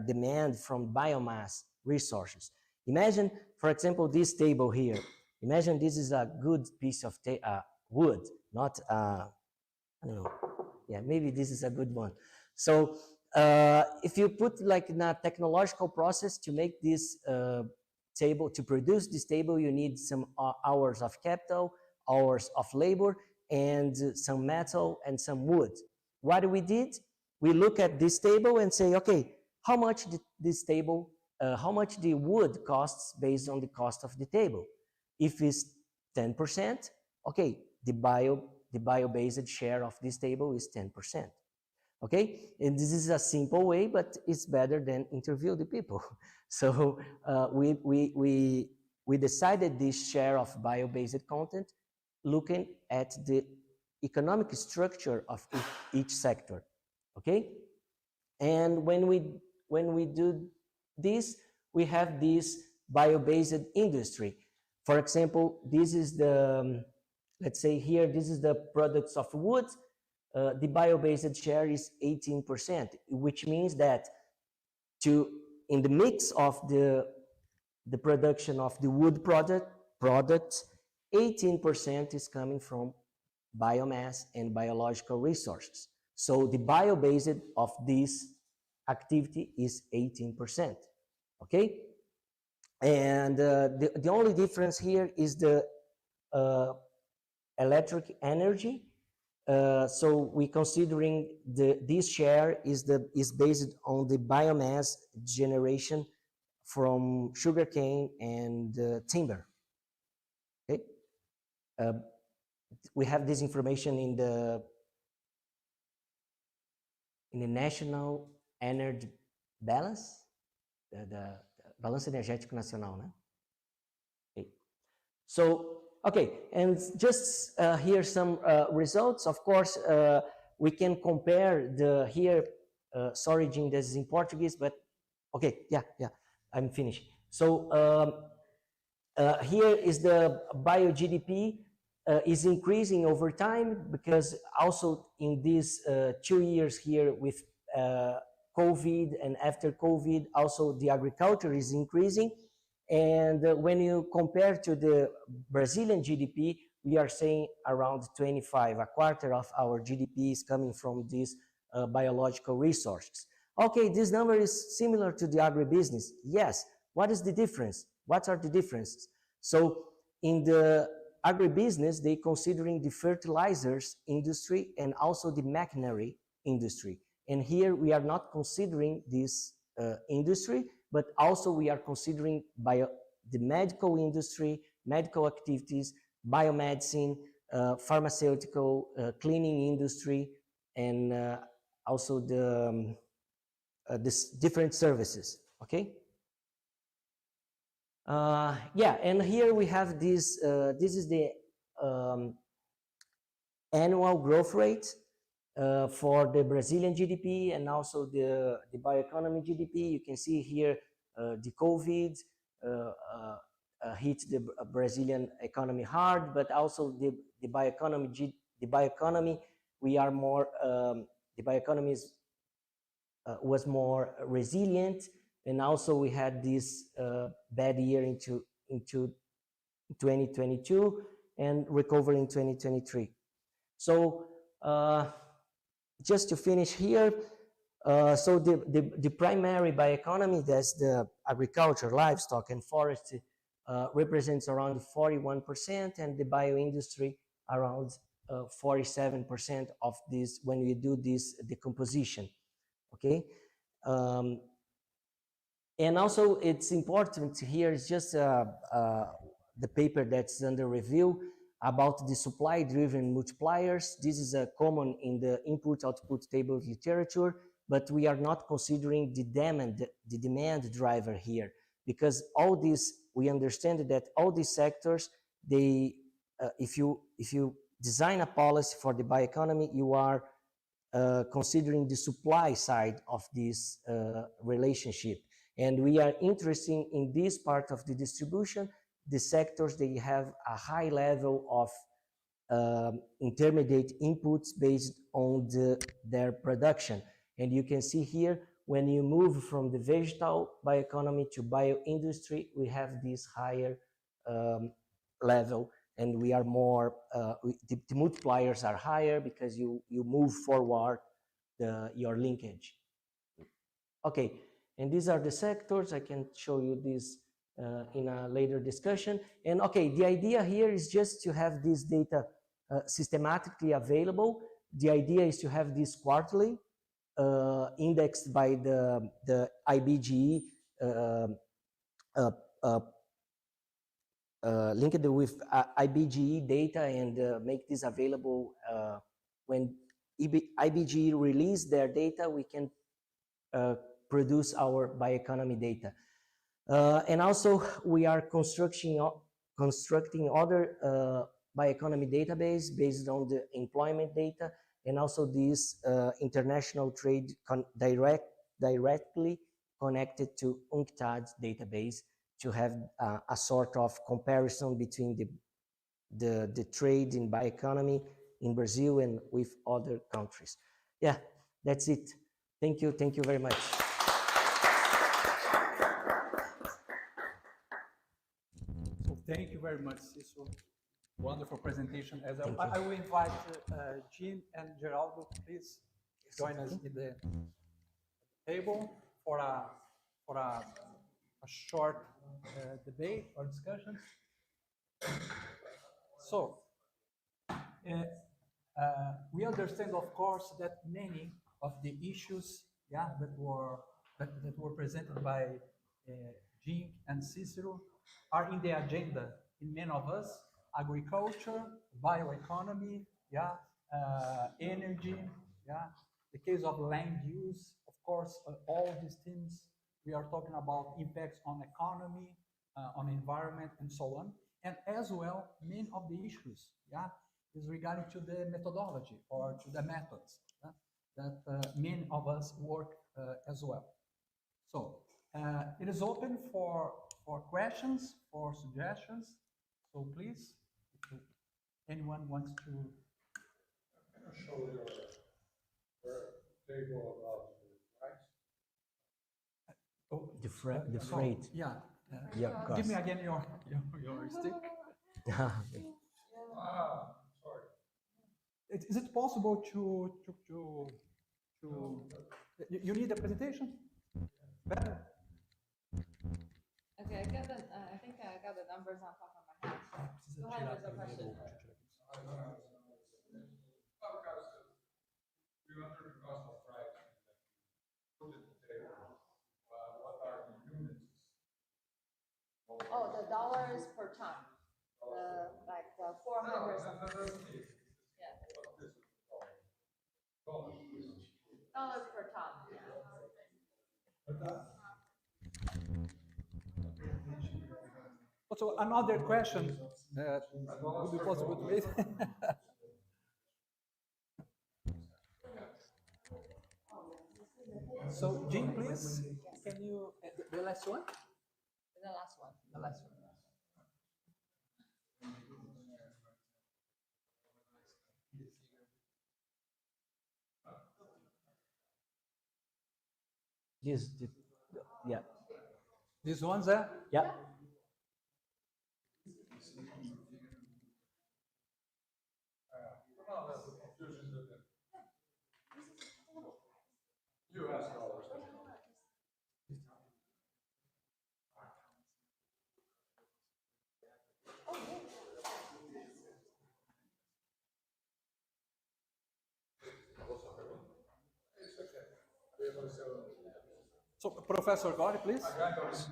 demand from biomass resources. Imagine, for example, this table here. Imagine this is a good piece of wood, not, I don't know, yeah, maybe this is a good one. So if you put like in a technological process to make this table, to produce this table, you need some hours of capital, hours of labor, and some metal and some wood. What we did, we look at this table and say, okay, how much this table, how much the wood costs based on the cost of the table. If it's 10%, okay, the bio-based share of this table is 10%. Okay, and this is a simple way, but it's better than interview the people. So we decided this share of bio-based content looking at the economic structure of each sector. Okay, and when we do this, we have this bio-based industry. For example, this is the, let's say here, this is the products of wood. The bio-based share is 18%, which means that in the mix of the production of the wood products, 18% is coming from biomass and biological resources. So the bio-based of this activity is 18%, okay? And the only difference here is the electric energy. So we considering this share is based on the biomass generation from sugarcane and timber. Okay, we have this information in the National Energy Balance, the Balanço Energético Nacional, né? Okay. So. Okay, and just here some results. Of course, we can compare here, sorry, Jing, this is in Portuguese, but okay, yeah, I'm finished. So here is the bio GDP is increasing over time, because also in these 2 years here with COVID and after COVID, also the agriculture is increasing. And when you compare to the Brazilian GDP, we are saying around 25, a quarter of our GDP is coming from these biological resources. Okay, this number is similar to the agribusiness. Yes, what is the difference? What are the differences? So in the agribusiness, they considering the fertilizers industry and also the machinery industry. And here we are not considering this industry, but also we are considering the medical industry, medical activities, biomedicine, pharmaceutical, cleaning industry, and also the different services, okay? Yeah, and here we have this, this is the annual growth rate for the Brazilian GDP and also the bioeconomy GDP. You can see here the COVID hit the Brazilian economy hard, but also the bioeconomy, we are more, the bioeconomy is, was more resilient, and also we had this bad year into 2022 and recovery in 2023. So just to finish here, so the primary bioeconomy, that's the agriculture, livestock, and forestry, represents around 41%, and the bioindustry around 47% of this when we do this decomposition. Okay. And also it's important here is just the paper that's under review about the supply-driven multipliers. This is common in the input-output table literature, but we are not considering the demand driver here, because all these, we understand that all these sectors, they, if you design a policy for the bioeconomy, you are considering the supply side of this relationship. And we are interested in this part of the distribution, the sectors, they have a high level of intermediate inputs based on their production. And you can see here, when you move from the vegetal bioeconomy to bioindustry, we have this higher level, and we are more, the multipliers are higher because you move forward your linkage. Okay, and these are the sectors. I can show you this in a later discussion. And okay, the idea here is just to have this data systematically available. The idea is to have this quarterly, indexed by the IBGE, linked with IBGE data, and make this available when IBGE release their data, we can produce our bioeconomy data. And also we are constructing other bioeconomy database based on the employment data, and also this international trade directly connected to UNCTAD's database to have a sort of comparison between the trade in bioeconomy in Brazil and with other countries. Yeah, that's it. Thank you very much. So thank you very much, Ciro. Wonderful presentation. As I will invite Jing and Geraldo, please join us in the table for a short debate or discussion. So we understand, of course, that many of the issues, yeah, that were presented by Jing and Cicero are in the agenda in many of us: agriculture, bioeconomy, yeah, energy, yeah, the case of land use, of course, all these things. We are talking about impacts on economy, on environment, and so on. And as well, many of the issues, yeah, is regarding to the methodology or to the methods, yeah, that many of us work as well. So it is open for questions, for suggestions. So please, if anyone wants to show your table about the price. The freight. Yeah. Yeah, give me again your stick. Sorry. Is it possible to you need a presentation? Better. Okay, I think I got the numbers on top of my head. So go ahead with the question. You under the cost of price, put it to table. What are the units? Oh, the dollars per ton. Like the 400 something. Yeah. Dollars per ton. Yeah. So another question would be possible to make. So, Jing, please, can you, the last one? The last one. The last one. Yeah. These ones, Yeah. US dollars. So, Professor Gori, please. US.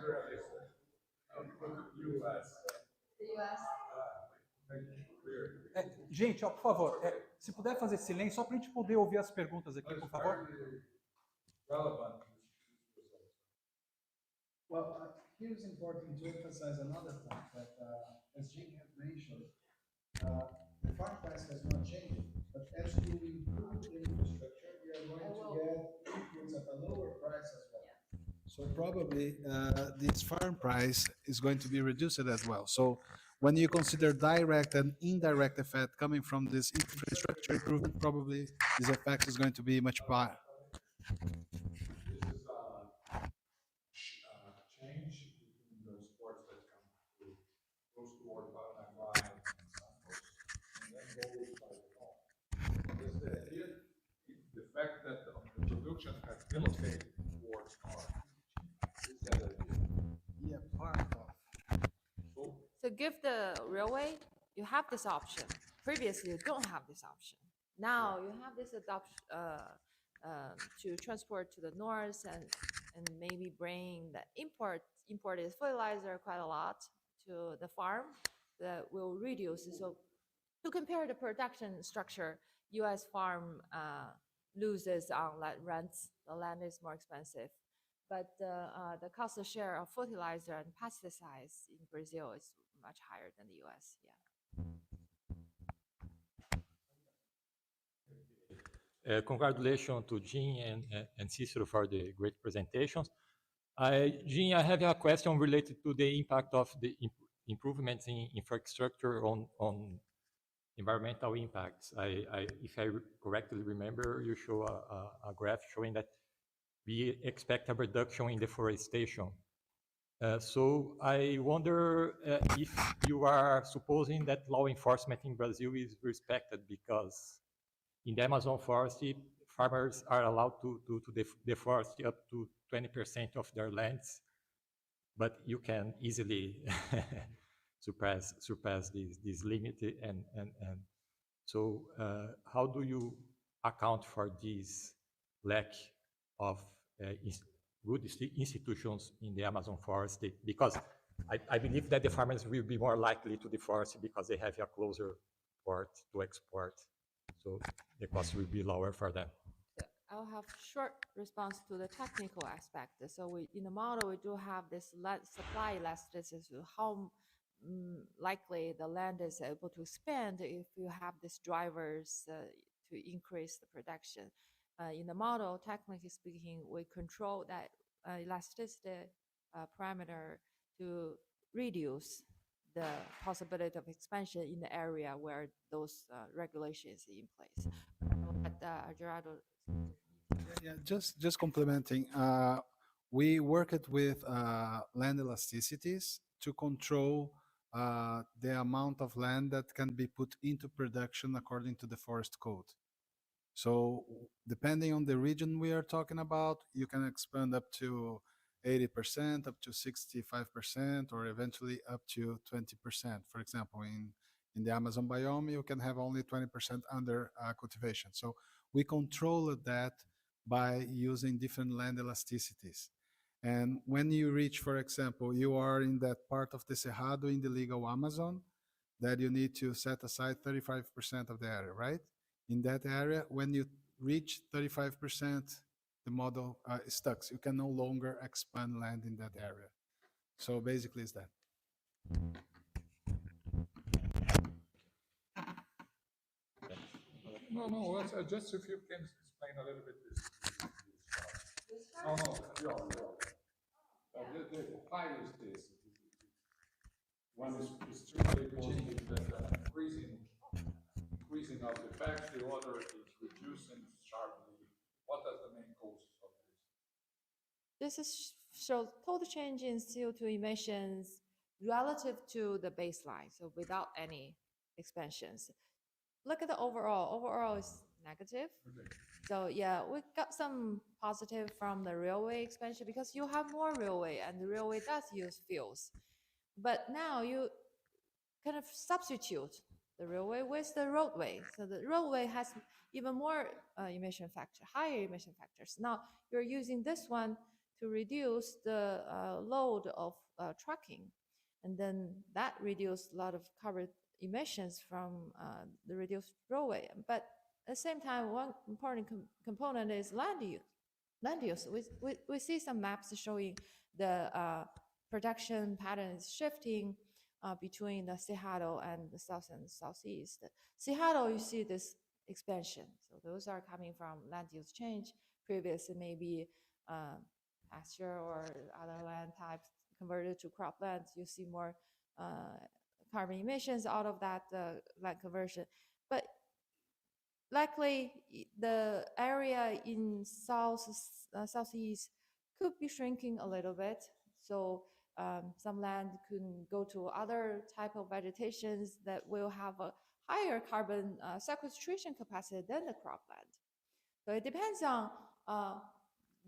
The US. Gente, ó, por favor, se puder fazer silêncio, só para a gente poder ouvir as perguntas aqui, por favor. Relevant. Well, here it's important to emphasize another point that, as Jing had mentioned, the farm price has not changed, but as you improve the infrastructure, you are going to get inputs at a lower price as well. So probably this farm price is going to be reduced as well. So when you consider direct and indirect effect coming from this infrastructure improvement, probably this effect is going to be much higher. Change between those ports that come to goes toward bottom line and then goes by the north. The fact that the production has relocated towards north, is that a Yeah, part of. So give the railway, you have this option. Previously, you don't have this option. Now you have this adoption to transport to the north and maybe bring the imported fertilizer quite a lot to the farm that will reduce. So to compare the production structure, U.S. farm loses on rents. The land is more expensive. But the cost of share of fertilizer and pesticides in Brazil is much higher than the US. Yeah. Congratulations to Jing and Cicero for the great presentations. Jing, I have a question related to the impact of the improvements in infrastructure on environmental impacts. If I correctly remember, you show a graph showing that we expect a reduction in deforestation. So I wonder if you are supposing that law enforcement in Brazil is respected, because in the Amazon forest, farmers are allowed to deforest up to 20% of their lands, but you can easily surpass this limit. And so how do you account for this lack of good institutions in the Amazon forest? Because I believe that the farmers will be more likely to deforest because they have a closer port to export. So the cost will be lower for them. I'll have short response to the technical aspect. So in the model, we do have this supply elasticity, how likely the land is able to expand if you have these drivers to increase the production. In the model, technically speaking, we control that elasticity parameter to reduce the possibility of expansion in the area where those regulations are in place. But Gerardo. Yeah, just complementing. We worked with land elasticities to control the amount of land that can be put into production according to the forest code. So depending on the region we are talking about, you can expand up to 80%, up to 65%, or eventually up to 20%. For example, in the Amazon biome, you can have only 20% under cultivation. So we control that by using different land elasticities. And when you reach, for example, you are in that part of the Cerrado in the legal Amazon, that you need to set aside 35% of the area, right? In that area, when you reach 35%, the model is stuck. You can no longer expand land in that area. So basically it's that. No, just if you can explain a little bit this. No, why is this? One is strictly positive, that increasing of the effects, the other is reducing sharply. What are the main causes of this? This is shows total change in CO2 emissions relative to the baseline, so without any expansions. Look at the overall. Overall is negative. Okay. So yeah, we got some positive from the railway expansion because you have more railway and the railway does use fuels. But now you kind of substitute the railway with the roadway. So the roadway has even more emission factor, higher emission factors. Now you're using this one to reduce the load of trucking. And then that reduces a lot of carbon emissions from the reduced roadway. But at the same time, one important component is land use. Land use. We see some maps showing the production patterns shifting between the Cerrado and the south and southeast. Cerrado, you see this expansion. So those are coming from land use change. Previously, maybe pasture or other land types converted to croplands. You see more carbon emissions out of that land conversion. But likely, the area in southeast could be shrinking a little bit. So some land can go to other type of vegetations that will have a higher carbon sequestration capacity than the cropland. So it depends on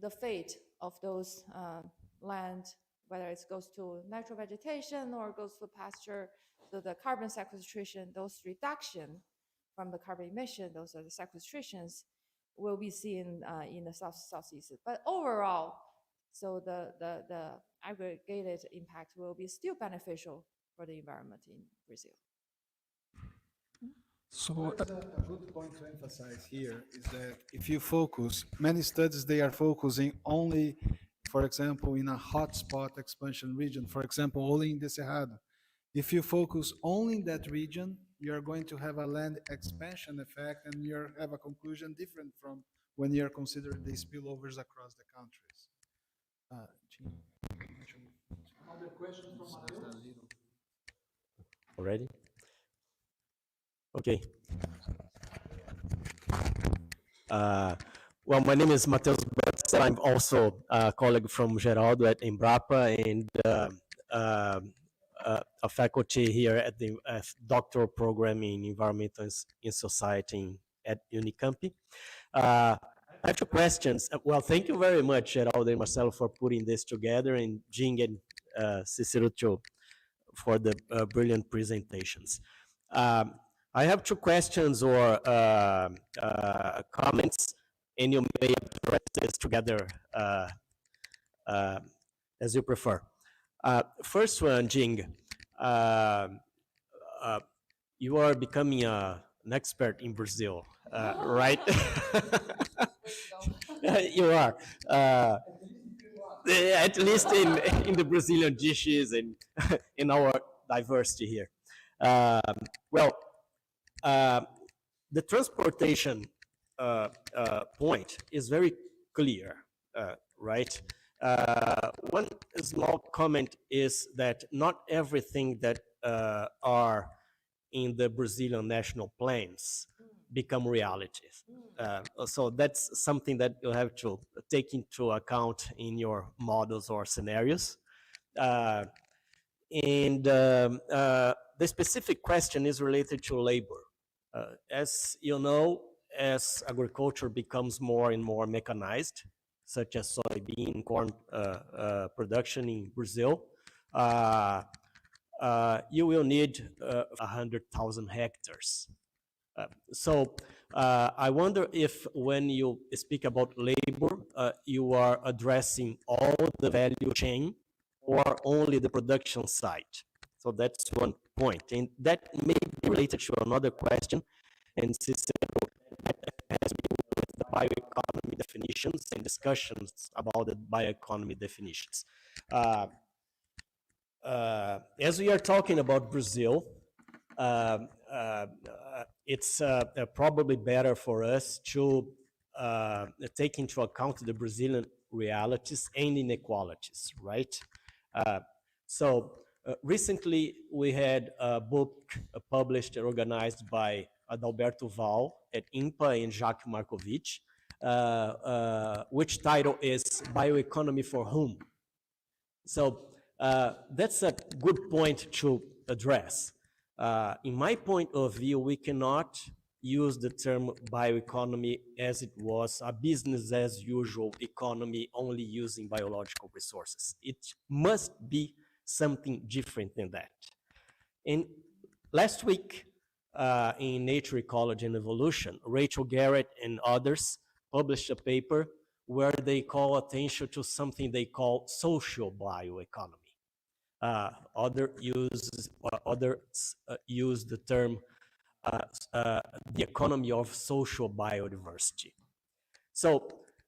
the fate of those land, whether it goes to natural vegetation or goes to pasture. So the carbon sequestration, those reduction from the carbon emission, those are the sequestrations will be seen in the southeast. But overall, so the aggregated impact will be still beneficial for the environment in Brazil. So a good point to emphasize here is that if you focus, many studies, they are focusing only, for example, in a hotspot expansion region, for example, only in the Cerrado. If you focus only in that region, you're going to have a land expansion effect and you have a conclusion different from when you're considering the spillovers across the countries. Other questions from Matheus? Already? Okay. Well, my name is Matheus Butz. I'm also a colleague from Geraldo at Embrapa and a faculty here at the doctoral program in environmental in society at Unicamp. I have two questions. Well, thank you very much, Geraldo and Marcelo, for putting this together, and Jing and Cicero for the brilliant presentations. I have two questions or comments, and you may address this together as you prefer. First one, Jing, you are becoming an expert in Brazil, right? You are. At least in the Brazilian dishes and in our diversity here. Well, the transportation point is very clear, right? One small comment is that not everything that are in the Brazilian national plans become realities. So that's something that you have to take into account in your models or scenarios. And the specific question is related to labor. As you know, as agriculture becomes more and more mechanized, such as soybean, corn production in Brazil, you will need 100,000 hectares. So I wonder if when you speak about labor, you are addressing all the value chain or only the production side. So that's one point. And that may be related to another question, and Cicero has been with the bioeconomy definitions and discussions about the bioeconomy definitions. as we are talking about Brazil, it's probably better for us to take into account the Brazilian realities and inequalities, right? So recently we had a book published and organized by Adalberto Val at INPA and Jacques Markovich, which title is Bioeconomy for Whom? So that's a good point to address. In my point of view, we cannot use the term bioeconomy as it was a business as usual economy only using biological resources. It must be something different than that. And last week in Nature, Ecology and Evolution, Rachel Garrett and others published a paper where they call attention to something they call social bioeconomy. Others use the term the economy of social biodiversity. So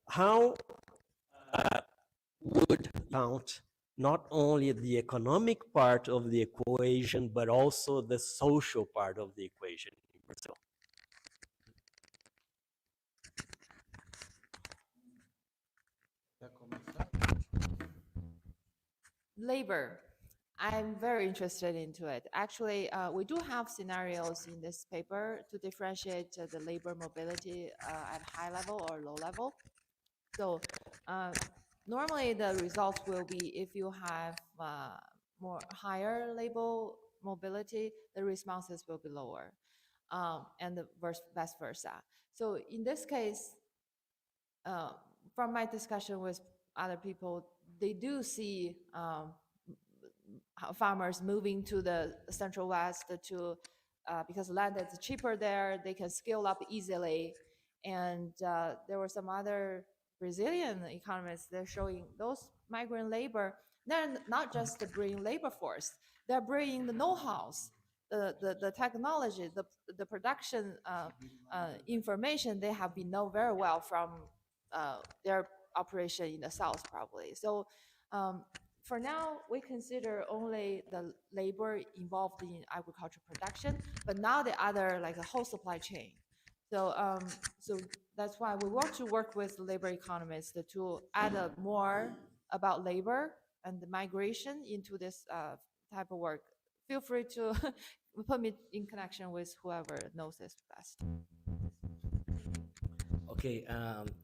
how would count not only the economic part of the equation, but also the social part of the equation in Brazil? Labor. I'm very interested into it. Actually, we do have scenarios in this paper to differentiate the labor mobility at high level or low level. So normally the results will be if you have more higher labor mobility, the responses will be lower, and the vice versa. So in this case, from my discussion with other people, they do see farmers moving to the Central West to because land is cheaper there, they can scale up easily. And there were some other Brazilian economists, they're showing those migrant labor, they're not just bringing labor force, they're bringing the know-hows, the technology, the production information they have been know very well from their operation in the South probably. So for now, we consider only the labor involved in agricultural production, but now the other, like the whole supply chain. So, so that's why we want to work with labor economists to add more about labor and the migration into this type of work. Feel free to put me in connection with whoever knows this best. Okay,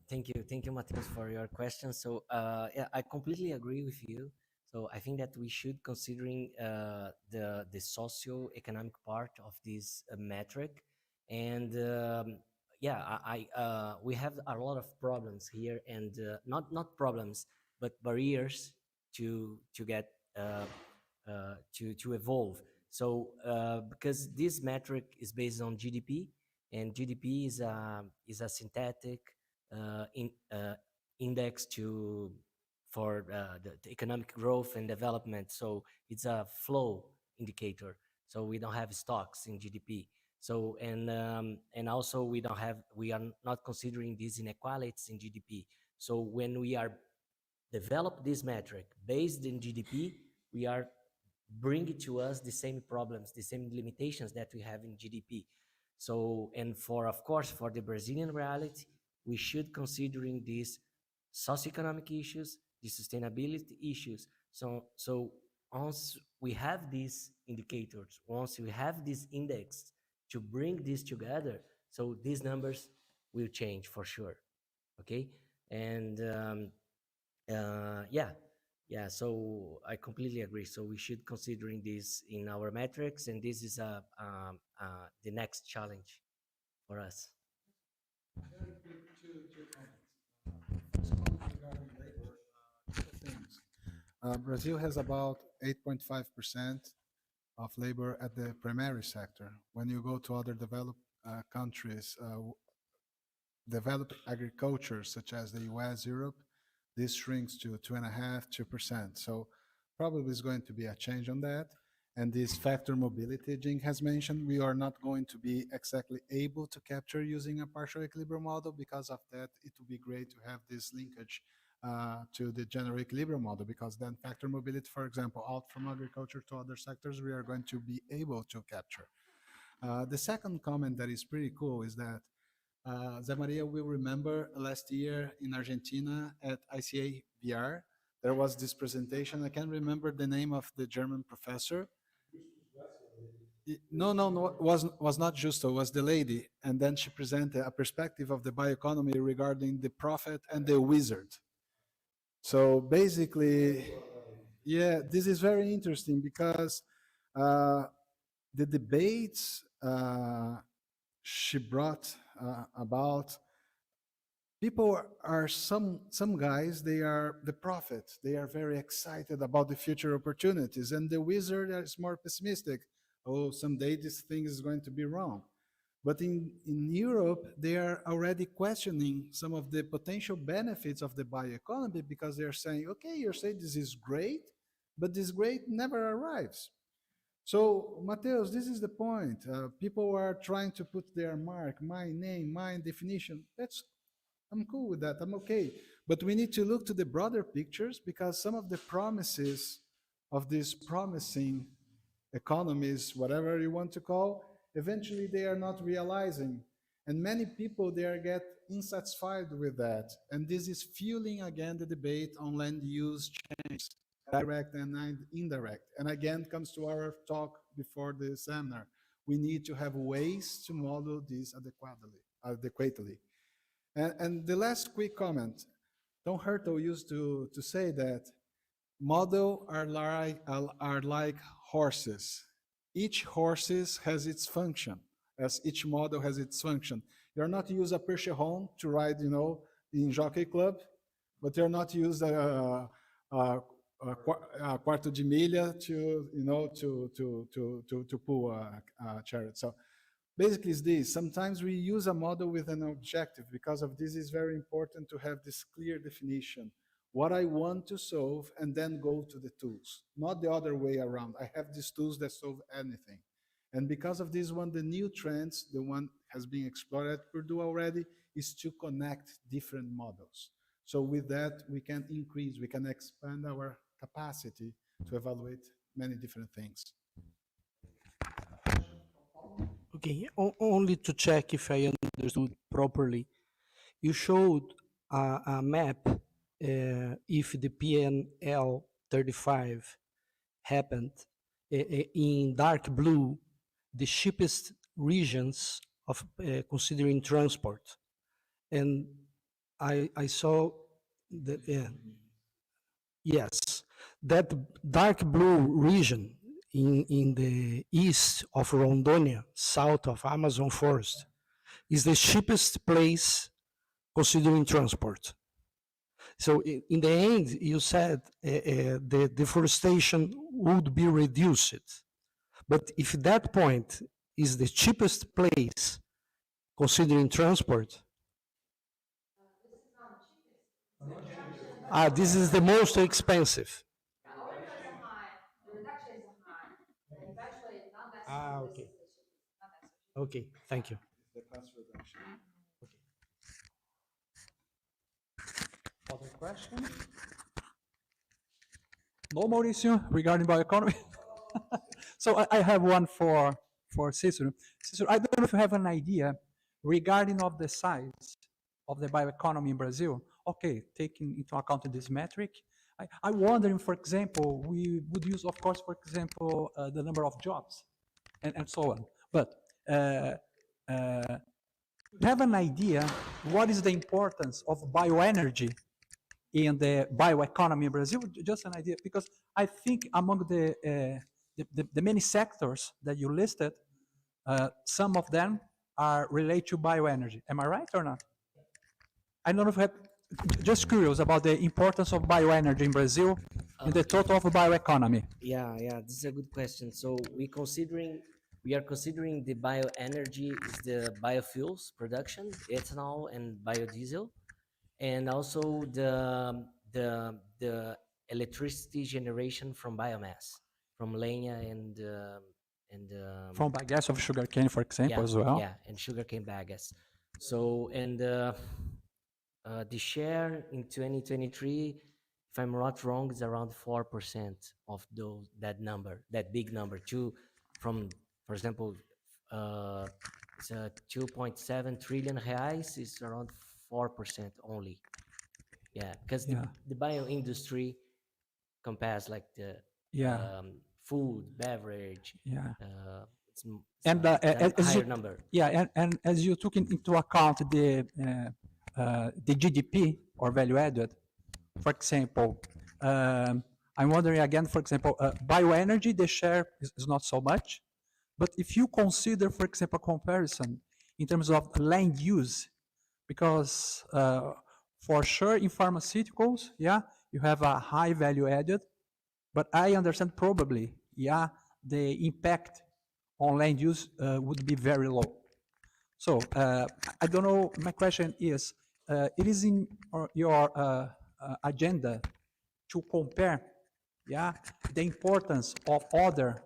thank you, Matheus, for your question. So, yeah, I completely agree with you. So I think that we should considering the socio-economic part of this metric, and yeah, we have a lot of problems here, and not problems, but barriers to get to evolve. So because this metric is based on GDP, and GDP is a synthetic index for the economic growth and development. So it's a flow indicator. So we don't have stocks in GDP. So and also we are not considering these inequalities in GDP. So when we are develop this metric based in GDP, we are bringing to us the same problems, the same limitations that we have in GDP. So, and of course, for the Brazilian reality, we should considering these socioeconomic issues, the sustainability issues. So once we have these indicators, once we have this index to bring this together, so these numbers will change for sure. Okay, and yeah, so I completely agree. So we should considering this in our metrics, and this is the next challenge for us. Very quick, two comments. First comment regarding labor, two things. Brazil has about 8.5% of labor at the primary sector. When you go to other developed countries, developed agriculture, such as the US, Europe, this shrinks to 2.5%, 2%. So probably is going to be a change on that. And this factor mobility Jing has mentioned, we are not going to be exactly able to capture using a partial equilibrium model. Because of that, it would be great to have this linkage to the general equilibrium model, because then factor mobility, for example, out from agriculture to other sectors, we are going to be able to capture. The second comment that is pretty cool is that Zé Maria will remember last year in Argentina at ICA VR, there was this presentation. I can't remember the name of the German professor. No, was not Justo, was the lady. And then she presented a perspective of the bioeconomy regarding the prophet and the wizard. So basically, yeah, this is very interesting because the debates she brought about, people are some guys, they are the prophet, they are very excited about the future opportunities, and the wizard is more pessimistic. Oh, someday this thing is going to be wrong. But in Europe, they are already questioning some of the potential benefits of the bioeconomy, because they're saying, okay, you're saying this is great, but this great never arrives. So, Mateus, this is the point. People are trying to put their mark, my name, my definition. I'm cool with that, I'm okay. But we need to look to the broader pictures, because some of the promises of these promising economies, whatever you want to call, eventually they are not realizing. And many people, they are get insatisfied with that. And this is fueling again the debate on land use change, direct and indirect. And again, comes to our talk before the seminar. We need to have ways to model this adequately. And the last quick comment, Don Hurtel used to say that models are like horses. Each horse has its function, as each model has its function. You're not use a Percheron to ride, in Jockey Club, but you're not use a quarto de milha to pull a chariot. So basically it's this. Sometimes we use a model with an objective. Because of this, it's very important to have this clear definition. What I want to solve, and then go to the tools, not the other way around. I have these tools that solve anything. And because of this one, the new trends, the one has been explored at Purdue already, is to connect different models. So with that, we can increase, we can expand our capacity to evaluate many different things. Okay, only to check if I understood properly. You showed a map if the PNL 35 happened in dark blue, the cheapest regions of considering transport. And I saw that, yes, that dark blue region in the east of Rondônia, south of Amazon forest, is the cheapest place considering transport. So in the end, you said the deforestation would be reduced. But if that point is the cheapest place considering transport, this is the most expensive. Okay. Okay, thank you. The cost reduction. Other questions? No, Mauricio, regarding bioeconomy? So I have one for Cicero. Cicero, I don't know if you have an idea regarding of the size of the bioeconomy in Brazil. Okay, taking into account this metric, I'm wondering, for example, we would use, of course, for example, the number of jobs and so on. But have an idea what is the importance of bioenergy in the bioeconomy in Brazil? Just an idea, because I think among the many sectors that you listed, some of them are related to bioenergy. Am I right or not? I don't know if you have, just curious about the importance of bioenergy in Brazil in the total of bioeconomy. Yeah, this is a good question. So we are considering the bioenergy is the biofuels production, ethanol and biodiesel, and also the electricity generation from biomass, from lenha and from bagasse of sugarcane, for example, as well. Yeah, and sugarcane bagasse. So, and The share in 2023, if I'm not wrong, is around 4% of that number, that big number. From, for example, it's 2.7 trillion reais is around 4% only. Yeah, because the bio industry compares like the food, beverage. It's And a as higher you, number. and as you took into account the GDP or value added, for example, I'm wondering again, for example, bioenergy, the share is not so much, but if you consider, for example, comparison in terms of land use, because for sure in pharmaceuticals, you have a high value added, but I understand probably, the impact on land use would be very low. So I don't know, my question is, it is in your agenda to compare, the importance of other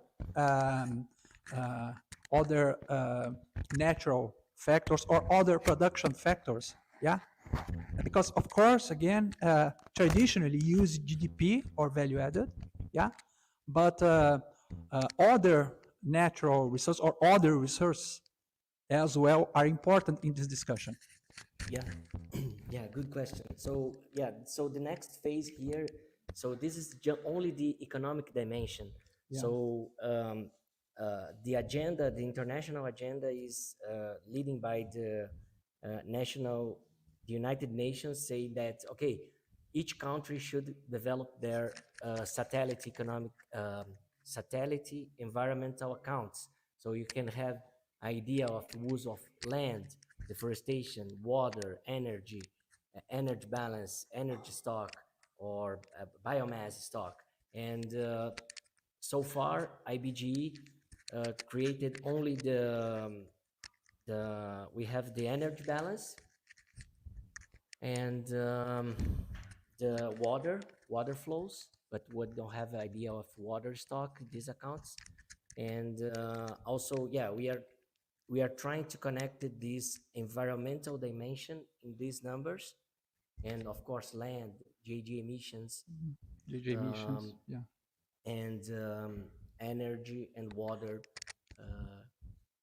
natural factors or other production factors, because of course, again, traditionally use GDP or value added, but other natural resources or other resources as well are important in this discussion. Yeah, yeah, good question. So yeah, so the next phase here, so this is only the economic dimension. So the agenda, the international agenda is leading by the the United Nations say that, okay, each country should develop their satellite environmental accounts. So you can have idea of use of land, deforestation, water, energy, energy balance, energy stock, or biomass stock. And so far, IBGE created only we have the energy balance and the water flows, but we don't have an idea of water stock, these accounts. And also, yeah, we are trying to connect this environmental dimension in these numbers, and of course land, GHG emissions, and energy and water.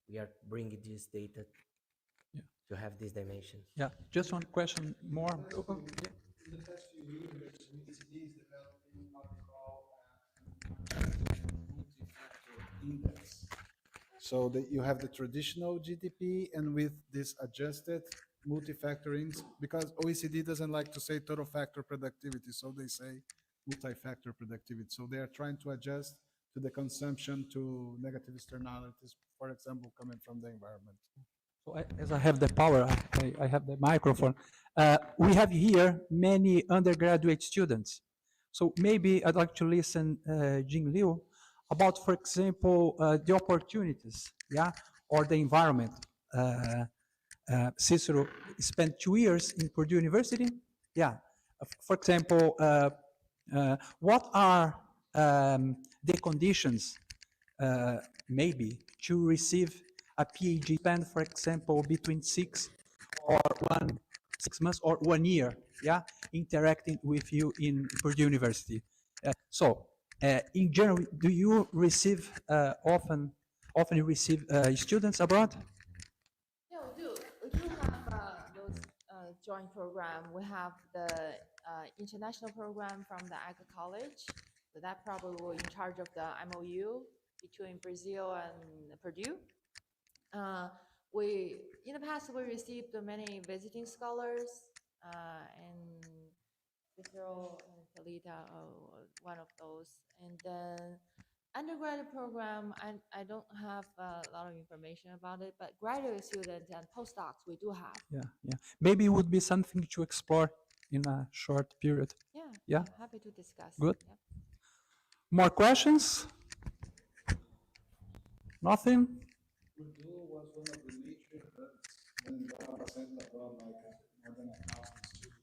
We are bringing this data to have this dimension. Yeah, just one question more. In the past few years, OECD is developing what we call multi-factor index. So that you have the traditional GDP and with this adjusted multi-factor index, because OECD doesn't like to say total factor productivity, so they say multi-factor productivity. So they are trying to adjust to the consumption, to negative externalities, for example, coming from the environment. So as I have the power, I have the microphone. We have here many undergraduate students. So maybe I'd like to listen Jing Li about, for example, the opportunities, or the environment. Cicero spent 2 years in Purdue University. For example, what are the conditions maybe to receive a PhD spend, for example, between 6 months or 1 year, interacting with you in Purdue University. In general, do you receive often receive students abroad? Yeah, we do. We do have those joint program. We have the international program from the Agri College. So that probably will in charge of the MOU between Brazil and Purdue. In the past we received many visiting scholars, and Cicero and Talita one of those. And then undergraduate program, I don't have a lot of information about it, but graduate students and postdocs we do have. Yeah. Maybe it would be something to explore in a short period. Yeah. Happy to discuss. Good. Yep. More questions? Nothing? Purdue was one of the major hubs when Embrapa sent abroad like more than 1,000 students.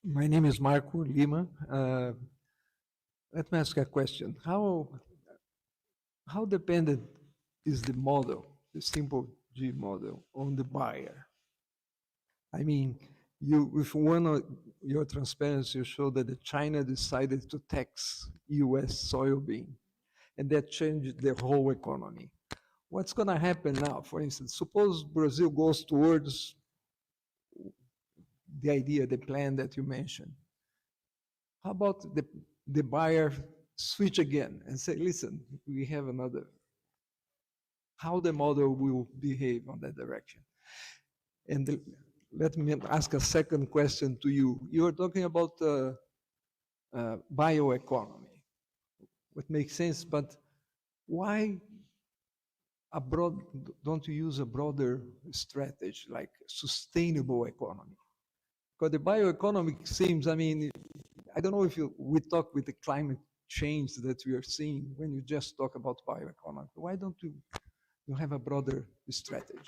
My name is Marco Lima. Let me ask a question. How dependent is the model, the simple G model on the buyer. I mean, you with one of your transparency, you show that China decided to tax U.S. soybean, and that changed the whole economy. What's going to happen now? For instance, suppose Brazil goes towards the idea, the plan that you mentioned. How about the buyer switch again and say, listen, we have another, how the model will behave on that direction? And let me ask a second question to you. You are talking about bioeconomy, what makes sense, but why don't you use a broader strategy like sustainable economy? Because the bioeconomy seems, I mean, I don't know if we talk with the climate change that we are seeing when you just talk about bioeconomy. Why don't you have a broader strategy?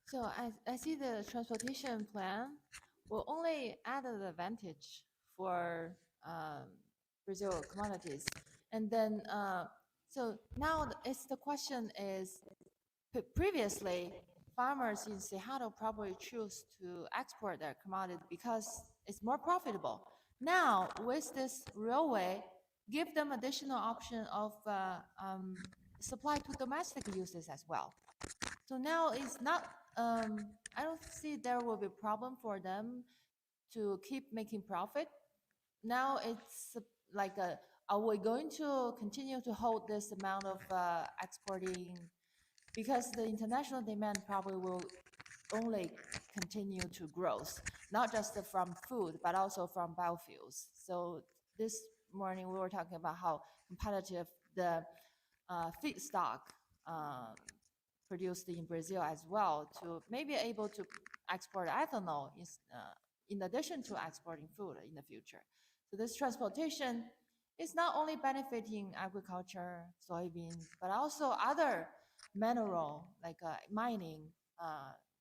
So I see the transportation plan will only add an advantage for Brazil commodities. And then, so now the question is, previously, farmers in Cerrado probably choose to export their commodity because it's more profitable. Now, with this railway, give them additional option of supply to domestic uses as well. So now it's not, I don't see there will be a problem for them to keep making profit. Now it's like, are we going to continue to hold this amount of exporting? Because the international demand probably will only continue to grow, not just from food, but also from biofuels. So this morning we were talking about how competitive the feedstock produced in Brazil as well, to maybe able to export ethanol in addition to exporting food in the future. So this transportation is not only benefiting agriculture, soybeans, but also other mineral like mining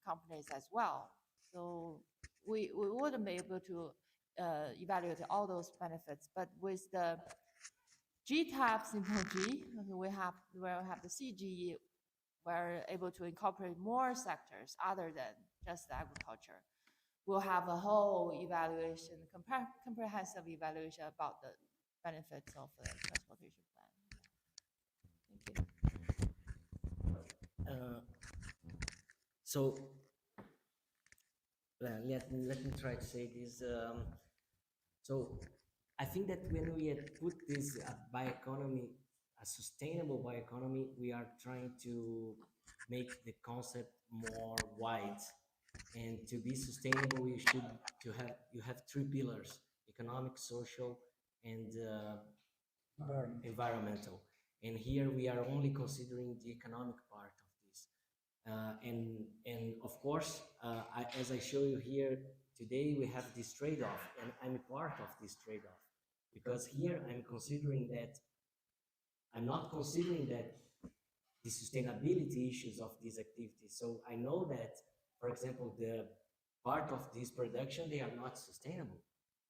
companies as well. So we wouldn't be able to evaluate all those benefits, but with the GTAP simple G, we'll have the CGE, we're able to incorporate more sectors other than just agriculture. We'll have a whole evaluation, comprehensive evaluation about the benefits of the transportation plan. Thank you. So let me try to say this. So I think that when we put this bioeconomy, a sustainable bioeconomy, we are trying to make the concept more wide. And to be sustainable, you have three pillars: economic, social, and environmental. And here we are only considering the economic part of this. And of course, as I show you here today, we have this trade-off, and I'm part of this trade-off, because here I'm not considering that the sustainability issues of these activities. So I know that, for example, the part of this production, they are not sustainable,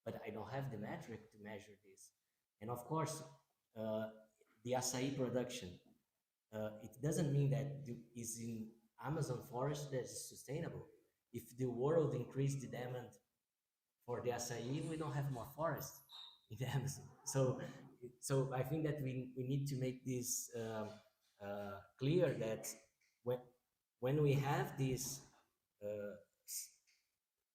but I don't have the metric to measure this. And of course, the acai production, it doesn't mean that is in Amazon forest that is sustainable. If the world increased the demand for the acai, we don't have more forest in the Amazon. So I think that we need to make this clear, that when we have this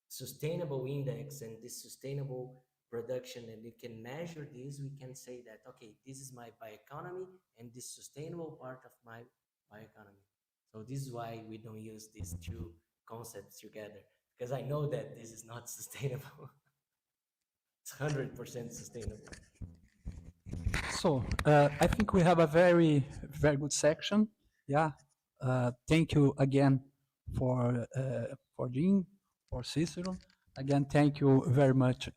sustainable index and this sustainable production, and we can measure this, we can say that, okay, this is my bioeconomy and this sustainable part of my bioeconomy. So this is why we don't use these two concepts together, because I know that this is not sustainable. It's 100% sustainable. So I think we have a very, very good section. Yeah. Thank you again for Jing, for Cicero. Again, thank you very much,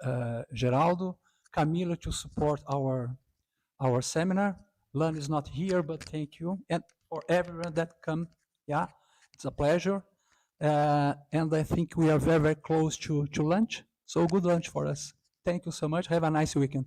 Geraldo, Camilo, to support our seminar. Lan is not here, but thank you. And for everyone that come, yeah, it's a pleasure. And I think we are very, very close to lunch. So good lunch for us. Thank you so much. Have a nice weekend.